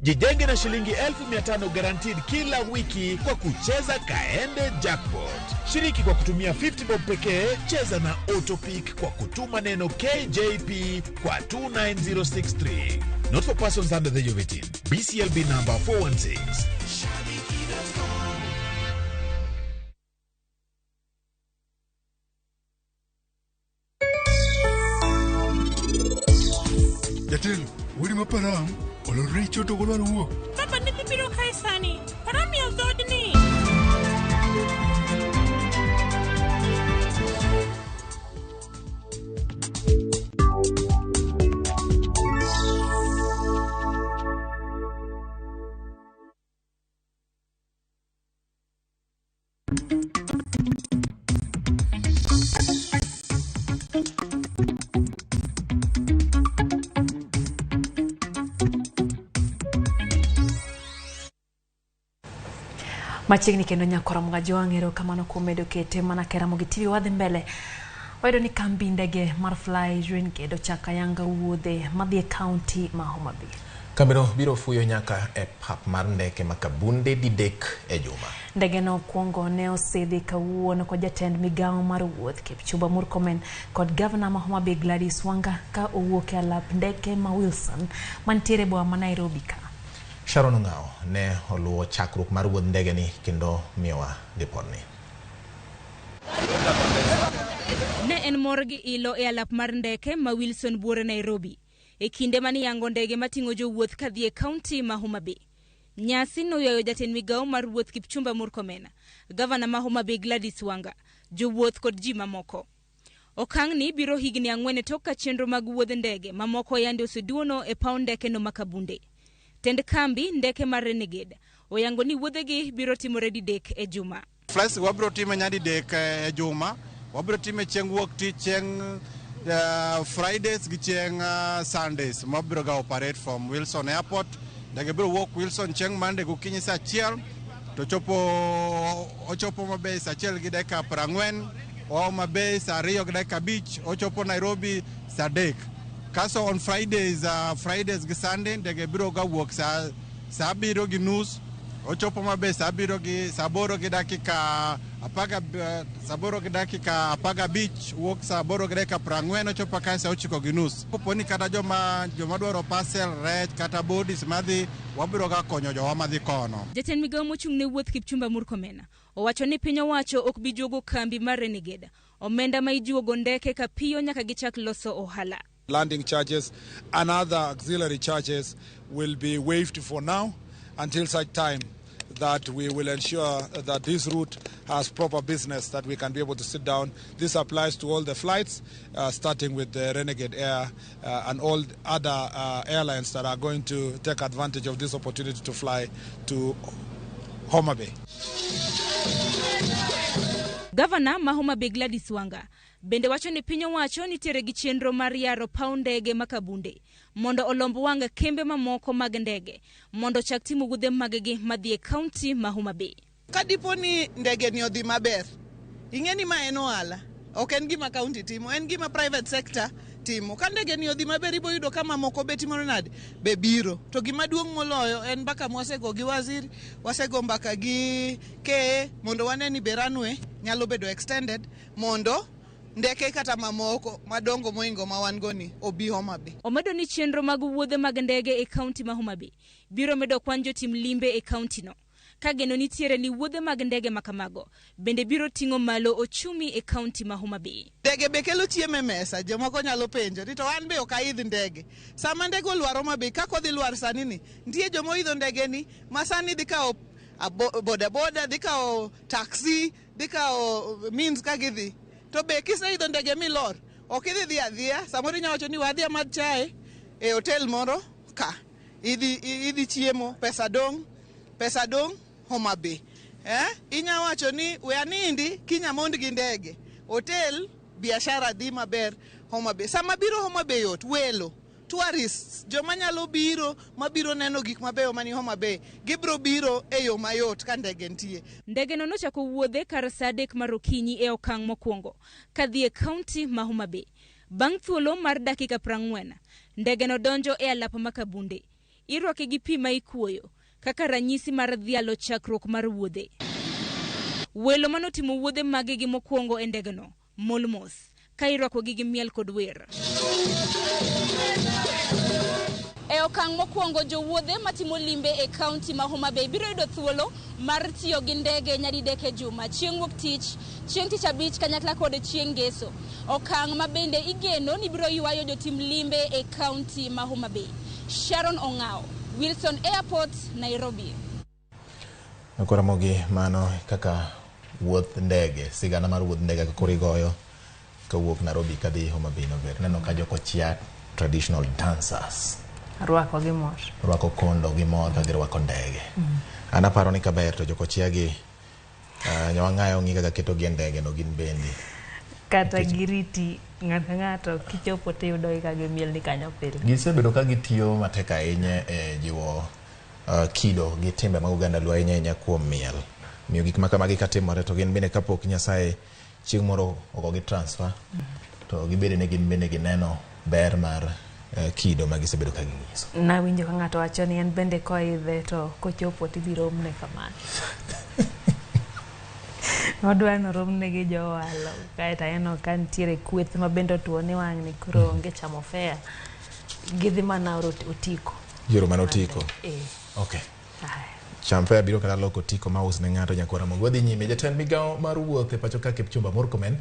Jijenge na shilingi 1500 guaranteed kila wiki kwa kucheza Kaende Jackpot. Shiriki kwa kutumia 50 bob pekee, cheza na Autopic kwa kutuma neno KJP kwa 29063. Not for persons under the age of 18. BCLB number 416. Yatel, wuri maparam, olore choto golwaro wuok. Papa ni bibiro kae sani. Param ya dhodni. Machiegni kendo nyakora mga joangero kamano kumedo kete mana kera Ramogi TV wadhi mbele. Waido ni kambi ndege mar fly jwen kedo chaka yanga wuodhe madhi county ma Homa Bay. Kambino biro fuyo nyaka e pap mar ndeke makabunde didek e juma. Ndege no kuongo ne osidhi kawuono kwa jatend migao mar wuoth Kipchumba Murkomen kod governor ma Homa Bay Gladys Wanga ka owuok e alap ndeke ma Wilson mantiere boma ma Nairobi ka. Sharon Ngao ne oluwo chakruok mar wuodh ndege ni kendo miyowa ripodni. Ne en mor gi ilo e alap mar ndeke ma Wilson buore Nairobi. E kinde mani yango ndege matingo jowuoth kadhi e county ma Homa Bay. Nyasi noywayo jatend migawo mar wuoth Kipchumba Murkomen, gavana ma Homa Bay Gladys Wanga, jowuoth kod ji mamoko. Okang' ni biro higni 4 tok ka chenro mag wuodh ndege mamoko yande oseduono e paw ndeke no Makabunde. Tend kambi ndeke mar Renegade oyango ni wuodhegi biro timore didek e juma. Flights wabiro time nyadidek e juma. Wabiro time chieng' wuok tich, chieng' Fridays gi chieng' Sundays. Wabiro ga operate from Wilson Airport. Ndege biro wuok Wilson chieng' Monday gokinyi saa 1 to ochopo Mabei saa 1 gi dakika 40. Homa Bay saa 2 gi dakika 5. Ochopo Nairobi saa 3. Kaso on Fridays gi Sunday ndege biro ga wuok saa 7 gi nus. Ochopo Mabei saa 8 gi dakika 15. Wuok saa 8 gi dakika 40. Ochopo kae saa 9 gi nus. Koponi kata joma dwaro parcel rech kata bodis madhi, wabiro ga konyo jowa madhi kono. Jatend migawo mochung' ne wuoth Kipchumba Murkomen owacho ni piny owacho ok bi juogo kambi mar Renegade omenda ma ijuogo ndeke ka piyo nyaka gichak loso ohala. Landing charges and other auxiliary charges will be waived for now until such time that we will ensure that this route has proper business, that we can be able to sit down. This applies to all the flights, starting with the Renegade Air and all other airlines that are going to take advantage of this opportunity to fly to Homa Bay. Gavana ma Homa Bay Gladys Wanga bende wacho ni piny owacho nitiere gi chenro mar yaro paw ndege Makabunde mondo olomb wanga kembe mamoko mag ndege mondo chak timo wuodhe maggi madhi e kaunti ma Homa Bay. Kadipo ni ndege ni odhi maber, ing'eni ma en ohala, ok en gima kaunti timo, en gima private sector timo. Ka ndege ni odhi maber, ibo yudo kama moko be timo nade be biro. To gima duong' moloyo en mbaka mwasego gi waziri, wasego mbaka gi ke mondo wane ni beranwe nyalo bedo extended mondo ndeke kata mamoko madongo moingo ma wan goni obi Homa Bay. Omedo ni chenro mag wuodhe mag ndege e kaunti ma Homa Bay biro medo kwan jotim limbe e kaunti no. Ka geno nitiere ni wuodhe mag ndege makamago bende biro ting'o malo ochumi e kaunti ma Homa Bay. Ndege be kelo chiemo e mesa, jomoko nyalo penjo ni to wan be ok aidh ndege. Sama ndege olwar Homa Bay, kaka odhi lwar sani ni, nitie joma oidho ndege ni ma sani dhi kawo boda, dhi kawo taxi, dhi kawo means ka gidhi. To be kiseidho ndege milor, ok idhi adhiya, samoro inyalo wacho ni wadhi amadh chae e hotel moro ka. Idhi chiemo, pesa dong Homa Bay. Inya wacho ni we anindi kinya mond gi ndege. Hotel biashara dhi maber Homa Bay. Sama biro Homa Bay yot welo, tourists, joma nyalo biro mabiro neno gik mabeyo mani Homa Bay, gibro biro e yo mayot ka ndege ntie. Ndege no nochako wuodhe kar saa 3 mar okinyi e okang' mokwongo kadhi e kaunti ma Homa Bay. Bang' thuolo mar dakika 40, ndege no donjo e alap Makabunde. Irwake gi pi ma ikuoyo kaka ranyisi mar dhialo chakruok mar wuodhe. Welo manotimo wuodhe maggi mokwongo e ndege no molmos ka irwako gi miel kod wer. E okang' mokwongo jowuodhe matimo limbe e kaunti ma Homa Bay biro yudo thuolo mar tiyo gi ndege nyadidek e juma, chieng' wuok tich, chieng' tich abich kanyakla kod chieng' ngeso. Okang' ma bende igeno ni biro ywayo jotim limbe e kaunti ma Homa Bay. Sharon Ong'ao, Wilson Airport, Nairobi. Ramogi, mano kaka wuoth ndege, sigana mar wuoth ndege kaka rigoyo ka wuok Nairobi kadhi Homa Bay nober. Neno ka joko chia traditional dancers. Rwako gi mor. Rwako kondo gi mor ka girwako ndege. Anaparo ni kaber to joko chia gi nyawang'ayo ng'i kaka keto gi ndege no gin bendi. Kata giriti ng'ato kichopo te yudo ka gimiel ni kanyo pile. Gisebedo ka gitiyo matek ahinya e jiwo kido gi timbe mag Uganda luo ahinya kuom miel. Miyo gik makamagi katimore to gin bende kapok Nyasaye chieng' moro ogogi transfer to gibede ne gin bende gineno ber mar kido magisebedo ka ginyiso. Nawinjo ka ng'ato wacho ni en bende koidhe to kochopo tibiro omne kamano. Odwa noromne gi jowalo kaeta eno kan tiere kweth ma bende tuone wang' ni koro onge chamo fea gidhi mana otiko. Yoro mana otiko. Okay. Champe biro kata loko tiko ma usne ng'ato nyakora Ramogi. Wadhi nyime. Jatend migawo mar wuoth e pacho ka Kipchumba Murkomen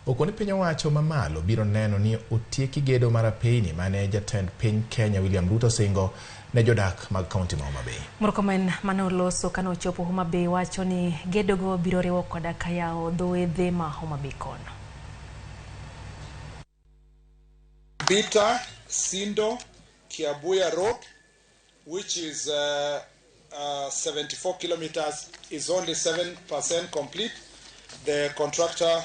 okoni piny owacho mamalo biro neno ni otieki gedo mar apeyni mane jatend piny Kenya William Ruto singo ne jodak mag kaunti ma Homa Bay. Murkomen manoloso kano ochopo Homa Bay wacho ni gedogo biro riwo koda kayawo dho wedhe ma Homa Bay kono. Bita, Sindo, Kiabuya Road, which is 74 kilometers, is only 7% complete. The contractor,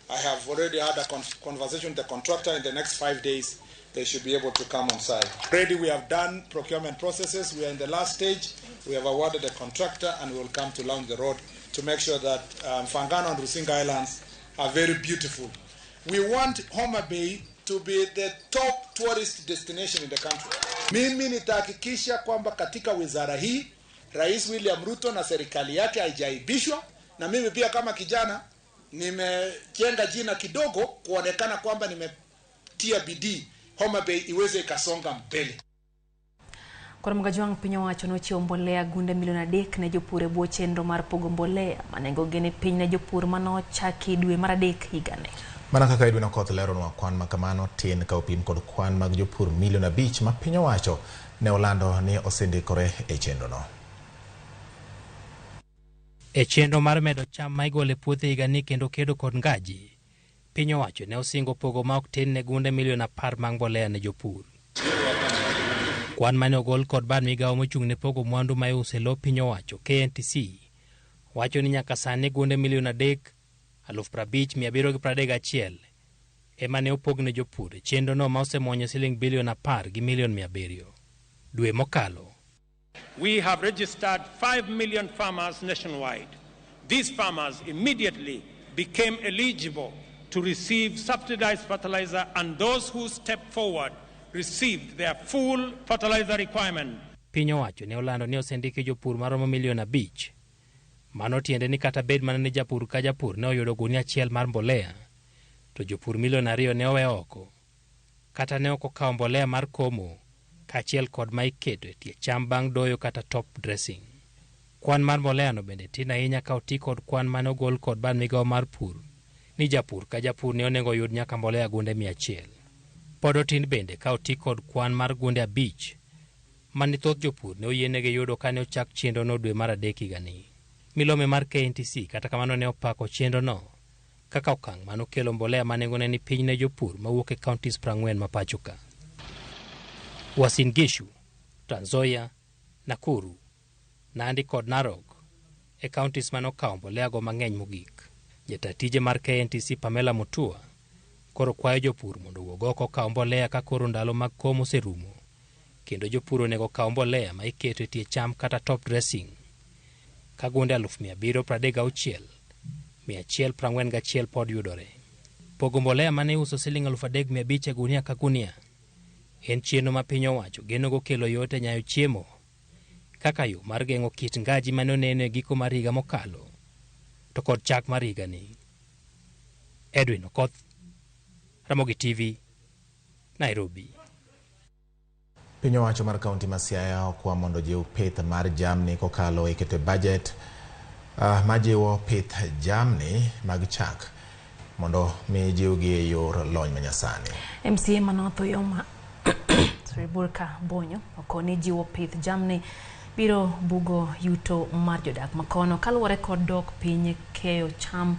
I have already had a conversation with the contractor. In the next 5 days, they should be able to come on site. Already we have done procurement processes. We are in the last stage. We have awarded the contractor and we will come to launch the road to make sure that Fangano and Rusinga Islands are very beautiful. We want Homa Bay to be the top tourist destination in the country. Mimi nitahakikisha kwamba katika wizara hii Rais William Ruto na serikali yake haijaibishwa, na mimi pia kama kijana nimejenga jina kidogo kuonekana kwamba nimetia bidii Homa Bay iweze ikasonga mbele. Kora mgajwang piny owacho nochiwo mbolea gunde milion 3 ne jopur e bwo chenro mar pogo mbolea manengo gene piny ne jopur manochaki dwe mar 3 higani. Mana kaka idwino koth leronwa kwan makamano tin ka opim kod kwan mag jopur milion 5 ma piny owacho ne olando ni osendikore e chenrono. E chenro mar medo cham ma igolo e puothe higani kendo kedo kod ngaji, piny owacho ne osingo pogo ma ok tin ne gunde milion 10 mag mbolea ne jopur. Kwan mane ogol kod bad migawo mochung' ne pogo mwandu ma iuso e lo piny owacho KNTC wacho ni nyaka sani gunde milion 3,50,731 ema ne opog ne jopur. Chenrono ma osemonyo siling bilion 10 gi milion 700. Dwe mokalo, we have registered 5 million farmers nationwide. These farmers immediately became eligible to receive subsidized fertilizer, and those who stepped forward received their full fertilizer requirement. Piny owacho ne olando ni osendiki jopur maromo milion 5. Mano tiende ni kata bed mana ni japur ka japur ne oyudo gunia achiel mar mbolea, to jopur milion 2 ne owe oko, kata ne ok okawo mbolea mar komo kaachiel kod ma iketo e tie cham bang' doyo kata top dressing. Kwan mar mbolea no bende tin ahinya ka oti kod kwan mane ogol kod bad migawo mar pur ni japur ka japur ne onego yud nyaka mbolea gunde 100. Pod otin bende ka oti kod kwan mar gunde 5 mane thoth jopur ne oyienegi yudo kane ochak chenrono dwe mar 3 higani. Milome mar KNTC kata kamano ne opako chenrono kaka okang' mano kelo mbolea ma nengone ni piny ne jopur mawuok e counties 40 ma pacho ka. Uasin Gishu, Trans Nzoia, Nakuru, Nandi kod Narok e counties mano okawo mbolea go mang'eny mogik. Jatatije mar KNTC Pamela Mutua koro kwayo jopur mondo owuog oko kawo mbolea ka koro ndalo mag komo oserumo, kendo jopur onego kawo mbolea ma iketo e tie cham kata top dressing ka gunde 736 141 pod yudore. Pogo mbolea mane uso siling 3,500 e gunia ka gunia en chenro ma piny owacho genogo kelo yot e nyayo chiemo kaka yo mar geng'o kit ngaji mane oneno e giko mar higa mokalo to kod chak mar higani. Edwin Okoth, Ramogi TV, Nairobi. Piny owacho mar kaunti ma Siaya okwa mondo jiw pith mar jamni kokalo e keto budget majiwo pith jamni mag chak mondo mi jiwgi e yor lony manyasani. MCA Manotho Yoma Burka Bonyo okoni jiwo pith jamni biro bugo yuto mar jodak makono kaluwore kod dok piny keyo cham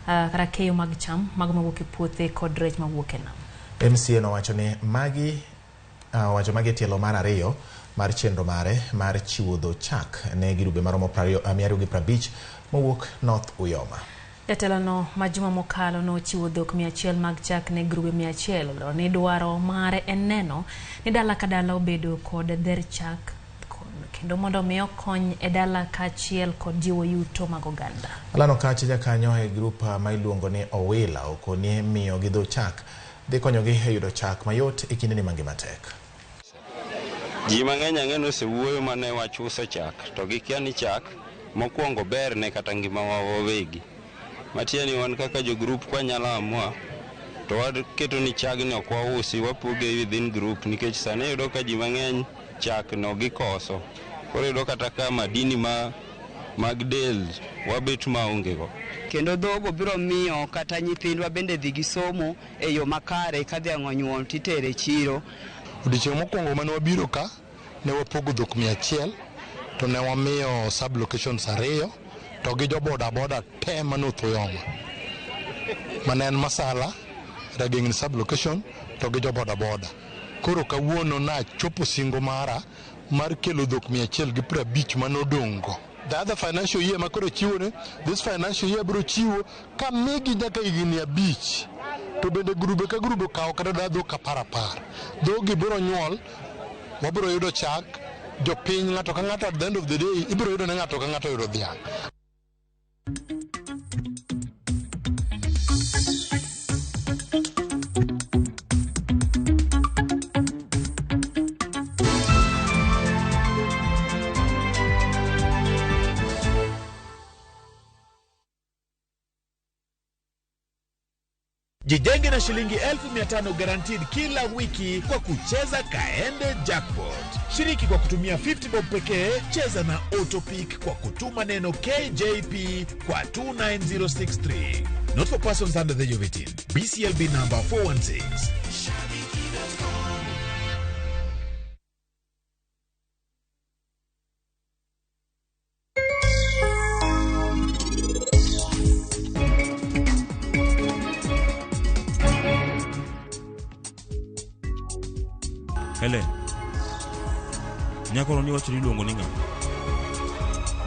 kata keyo mag cham mag mawuok e puothe kod rech mawuok e nam. MCA no wacho ni magi tielo mar 2 mar chenro mare mar chiwo dho chak ne girube maromo 250 mawuok North Uyoma. Jatelano majuma mokalo no chiwo dhok 100 mag chak ne grube 100 ni dwaro mare en neno ni dala ka dala obedo kod dher chak kendo mondo miyo kony e dala kaachiel kod jiwo yuto mag oganda. Alano kachi jakanyo e grup ma iluongo ni Owila okoni miyo gi dho chak dhi konyogi e yudo chak mayot e kinde ni mangima tek. Ji mang'eny ang'eno osewuoyo mane wach uso chak to gikia ni chak mokwongo ber ne kata ngima wa wawegi. Matieni wan kaka jo group kwa nyalo amua to waketo ni chagni ok wausi, wapoge within group nikech sani yudo ka ji mang'eny chak no gikoso. Koro yudo kata ka madini ma mag del wabet maonge go. Kendo dhogo biro miyo kata nyithindwa bende dhi gi somo e yo makare ka dhiang' onyuol titere chiro. Odiochieng' mokwongo mane wabiro ka ne wapogo dhok 100 to ne wamiyo sub locations 2 to gi jo boda boda te manothoyoma mane en Masala, Ragengni sub location to gi jo boda boda. Koro kawuono na chopo singo mara mar kelo dhok 150 manodongo. The other financial year makoro chiwo ne, this financial year bro chiwo ka migi nyaka higni 5 to bende grube ka grube kawo kata dhok 10. Dhogi biro nyuol, wabiro yudo chak, jopiny ng'ato ka ng'ato at the end of the day ibiro yudo ne ng'ato ka ng'ato yudo dhiang'. Jijenge na shilingi 1500 guaranteed kila wiki kwa kucheza Kaende Jackpot. Shiriki kwa kutumia 50 bob pekee, cheza na Autopic kwa kutuma neno KJP kwa 29063. Not for persons under the age of 18. BCLB number 416. Helen, nyakoro ni wacho ni luongo ni ng'a?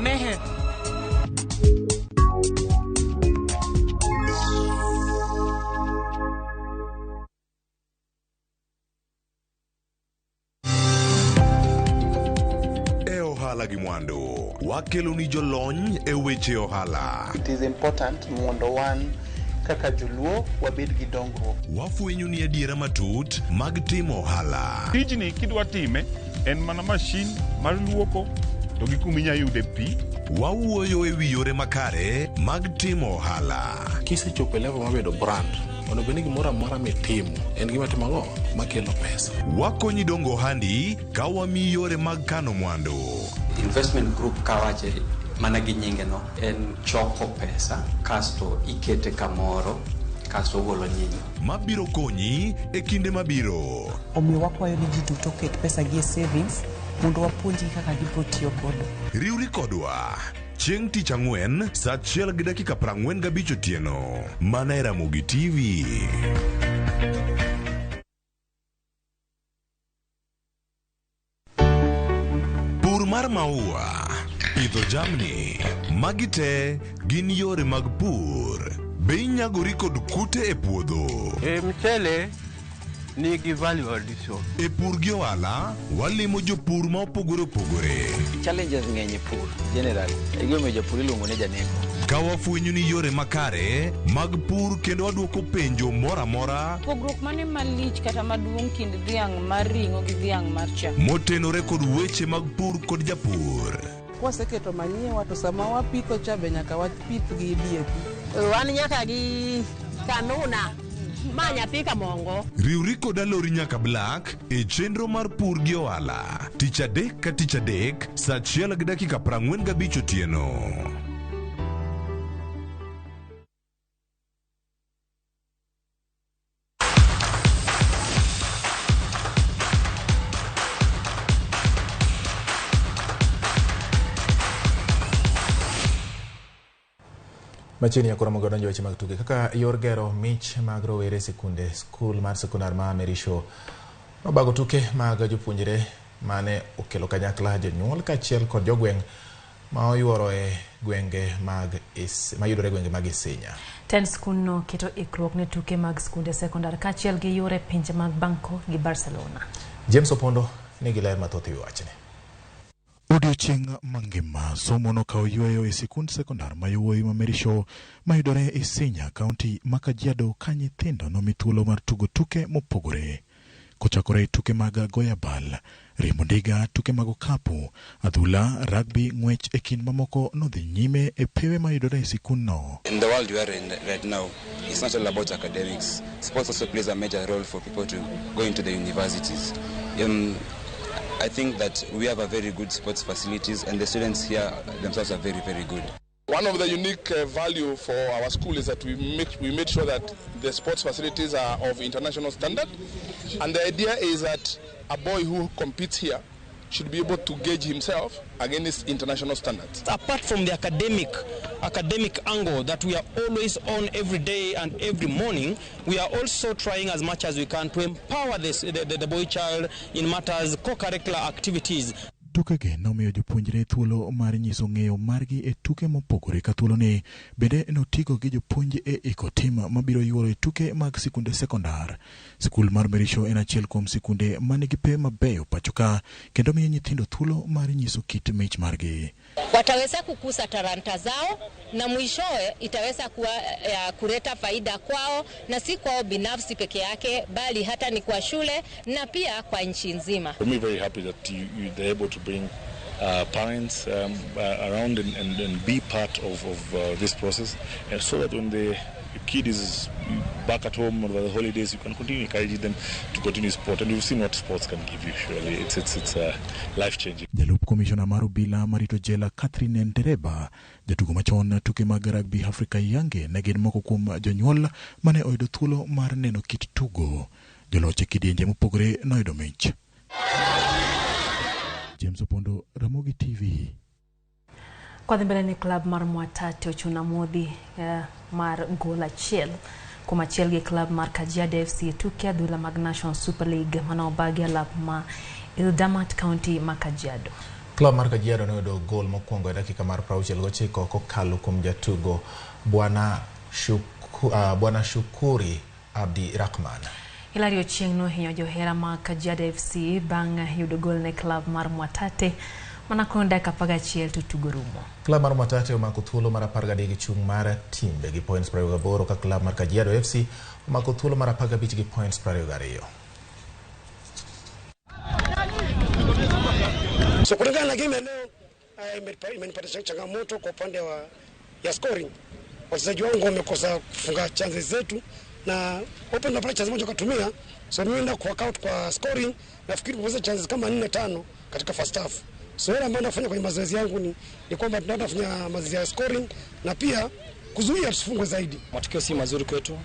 Meher. E ohala gi mwandu, wakelo ni jolony e weche ohala. It is important mondo wan kaka joluo wabed gi dongruok. Wafwenyo ni adiera matut mag timo ohala. Tijni kidwa time en mana mashin mar luoko to gi kuminya yude pi. Wawuoyo e wi yore makare mag timo ohala. Kisechopo level mabedo brand, onego bed ni gimoro amora mitimo en gima timo ang'o makelo pesa. Wakonyi dongo handi ka wamiyi yore mag kano mwandu. Investment group kawache mana gi nyinge no en choko pesa kasto ikete kamoro kasto golo nyinyo mabiro konyi e kinde mabiro. Omiyo wakwayo ni ji duto ket pesa gi e savings mondo wapuonji kaka gibiro tiyo godo. Riwri kodwa chieng' tich ang'wen saa 1:45 otieno mana e Ramogi TV. Pur mar maua, pidho jamni, magi te gin yore mag pur. Be inyagori kod kute e puodho? Mchele nigi value addition. E pur gi ohala, walimo jopur ma opogore opogore. Challenges ng'eny e pur generally. E gima jopur iluongo ne janeko. Ka wafwenyo ni yore makare mag pur kendo waduoko penjo mora mora. Pogruok mane malich kata maduong' kind dhiang' mar ring'o gi dhiang' mar chak. Motenore kod weche mag pur kod japur. Kwaseketo manyien to sama wapitho cha be nyaka wapith gi DAP. Wan nyaka gi kanuna ma nyathi kamongo. Riwri kod alori nyaka Black e chenro mar pur gi ohala. Tich adek ka tich adek saa 1:45 otieno. Machini ya Ramogi donjo weche mag tuke kaka yor gero mich mag rowere sikunde skul mar sekondar ma Merisho nobago tuke mag jopuonjre mane okelo kanyakla jonyuol kaachiel kod jogweng' ma oyuoro e gwenge mag mayudore gwenge mag Isinya. Ten skunno keto ikruok ne tuke mag skunde sekondar kaachiel gi yore pinje mag Bangkok gi Barcelona. James Opondo nigi ler mathoth ewi wachni. Odiochieng' mangima somo nokawo yweyo e sikund sekondar ma yawuoyi ma Merisho mayudore e Isinya kaunti ma Kajiado ka nyithindo nomi thuolo mar tugo tuke mopogore. Kochakore tuke mag goya bal, riembo ndiga, tuke mag okapu, adhula, rugby, ng'wech e kind mamoko nodhi nyime e pewe mayudore e sikundno. In the world we are in right now, it's not all about academics. Sports also plays a major role for people to go into the universities. I think that we have a very good sports facilities, and the students here themselves are very, very good. One of the unique value for our school is that we made sure that the sports facilities are of international standard, and the idea is that a boy who competes here should be able to gauge himself against international standards. Apart from the academic angle that we are always on every day and every morning, we are also trying as much as we can to empower the boy child in matters co-curricular activities. Tukege nomiyo jopuonjre thuolo mar nyiso ng'eyo margi e tuke mopogore ka thuolo ni bende notigo gi jopuonj e iko tim mabiro yuoro e tuke mag sikunde sekondar. Sikul mar Merisho en achiel kuom sikunde manigi pe mabeyo pachoka kendo miyo nyithindo thuolo mar nyiso kit mich margi. Wataweza kukuza talanta zao na mwishowe itaweza kuwa kuleta faida kwao, na si kwao binafsi peke yake bali hata ni kwa shule na pia kwa nchi nzima. I'm very happy that you're able to bring parents around and be part of this process, and so that when the kid is back at home over the holidays, you can continue encouraging them to continue sport, and you've seen what sports can give you. Surely it's life changing. Jalup Commissioner Marubila Marito Jela Catherine Ndereba jatugo machon tuke mag rugby Africa Yange ne gin moko kuom jonyuol mane oyudo thuolo mar neno kit tugo. Joloche kidienje mopogore noyudo mich. James Opondo, Ramogi TV. Kwa mbele ni club mar Mwatate ochuna modhi mar goal achiel kuma achiel gi club mar Kajiado FC tuke adhula mag National Super League mana obagi alap ma Ildamat County ma Kajiado. Club mar Kajiado noyudo goal mokwongo e dakika mar 69 kokalo kuom jatugo Bwana Shukuri Abdi Rahman. Hilario Chieng no hinyo johera ma Kajiado FC bang yudo goal ne club mar Mwatate mana konda kapaga chiel tutugo rumo. Club mar Mwatate omako thuolo mar 13 gi chung mar timbe gi points 28 ka club mar Kajiado FC omako thuolo mar 15 gi points 22. So kulingana na game leo imenipatia changamoto kwa upande ya scoring. Wachezaji wangu wamekosa kufunga chances zetu na open play chance moja kutumia, so nimeenda kwa count kwa scoring, nafikiri kupoteza chances kama 4-5 katika first half. So ile ambayo nafanya kwenye mazoezi yangu ni kwamba tunafanya mazoezi ya scoring na pia kuzuia tusifungwe zaidi. Matokeo si mazuri kwetu.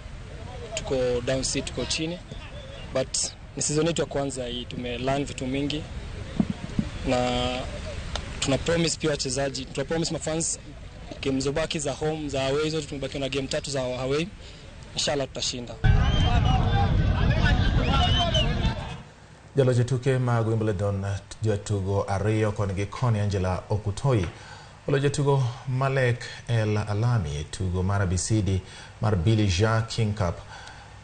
Tuko down seat, tuko chini. But ni season yetu ya kwanza hii, tumelearn vitu mingi. Na tuna promise pia wachezaji, tuna promise mafans game zobaki za home za away zote tumebaki na game 3 za away. Inshallah tutashinda. Jaloche tuke mag Wimbledon jatugo ariyo kongi Koni Angela Okutoi. Jatugo Malek El Alami tugo mar BCD mar Billy Jean King Cup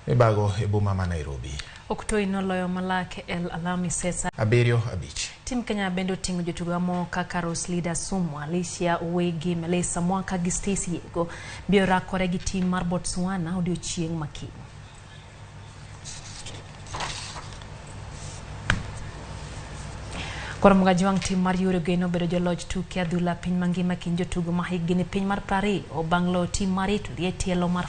ibago e boma ma Nairobi. Okutoi noloyo Malek El Alami sesa 7-5. Tim Kenya bendo tingo jotugo mo kaka Roslida Sumo, Alicia Uwegi, Melissa Mwaka gi Stacy Yego biora kore gi tim mar Botswana odiochieng' makiny. Koro mugaji wang tim mar Uruguay no bedo joloj tuke adhula piny mangima kinjo tugo ma higni piny mar 20 o banglo tim mar Italy e tielo mar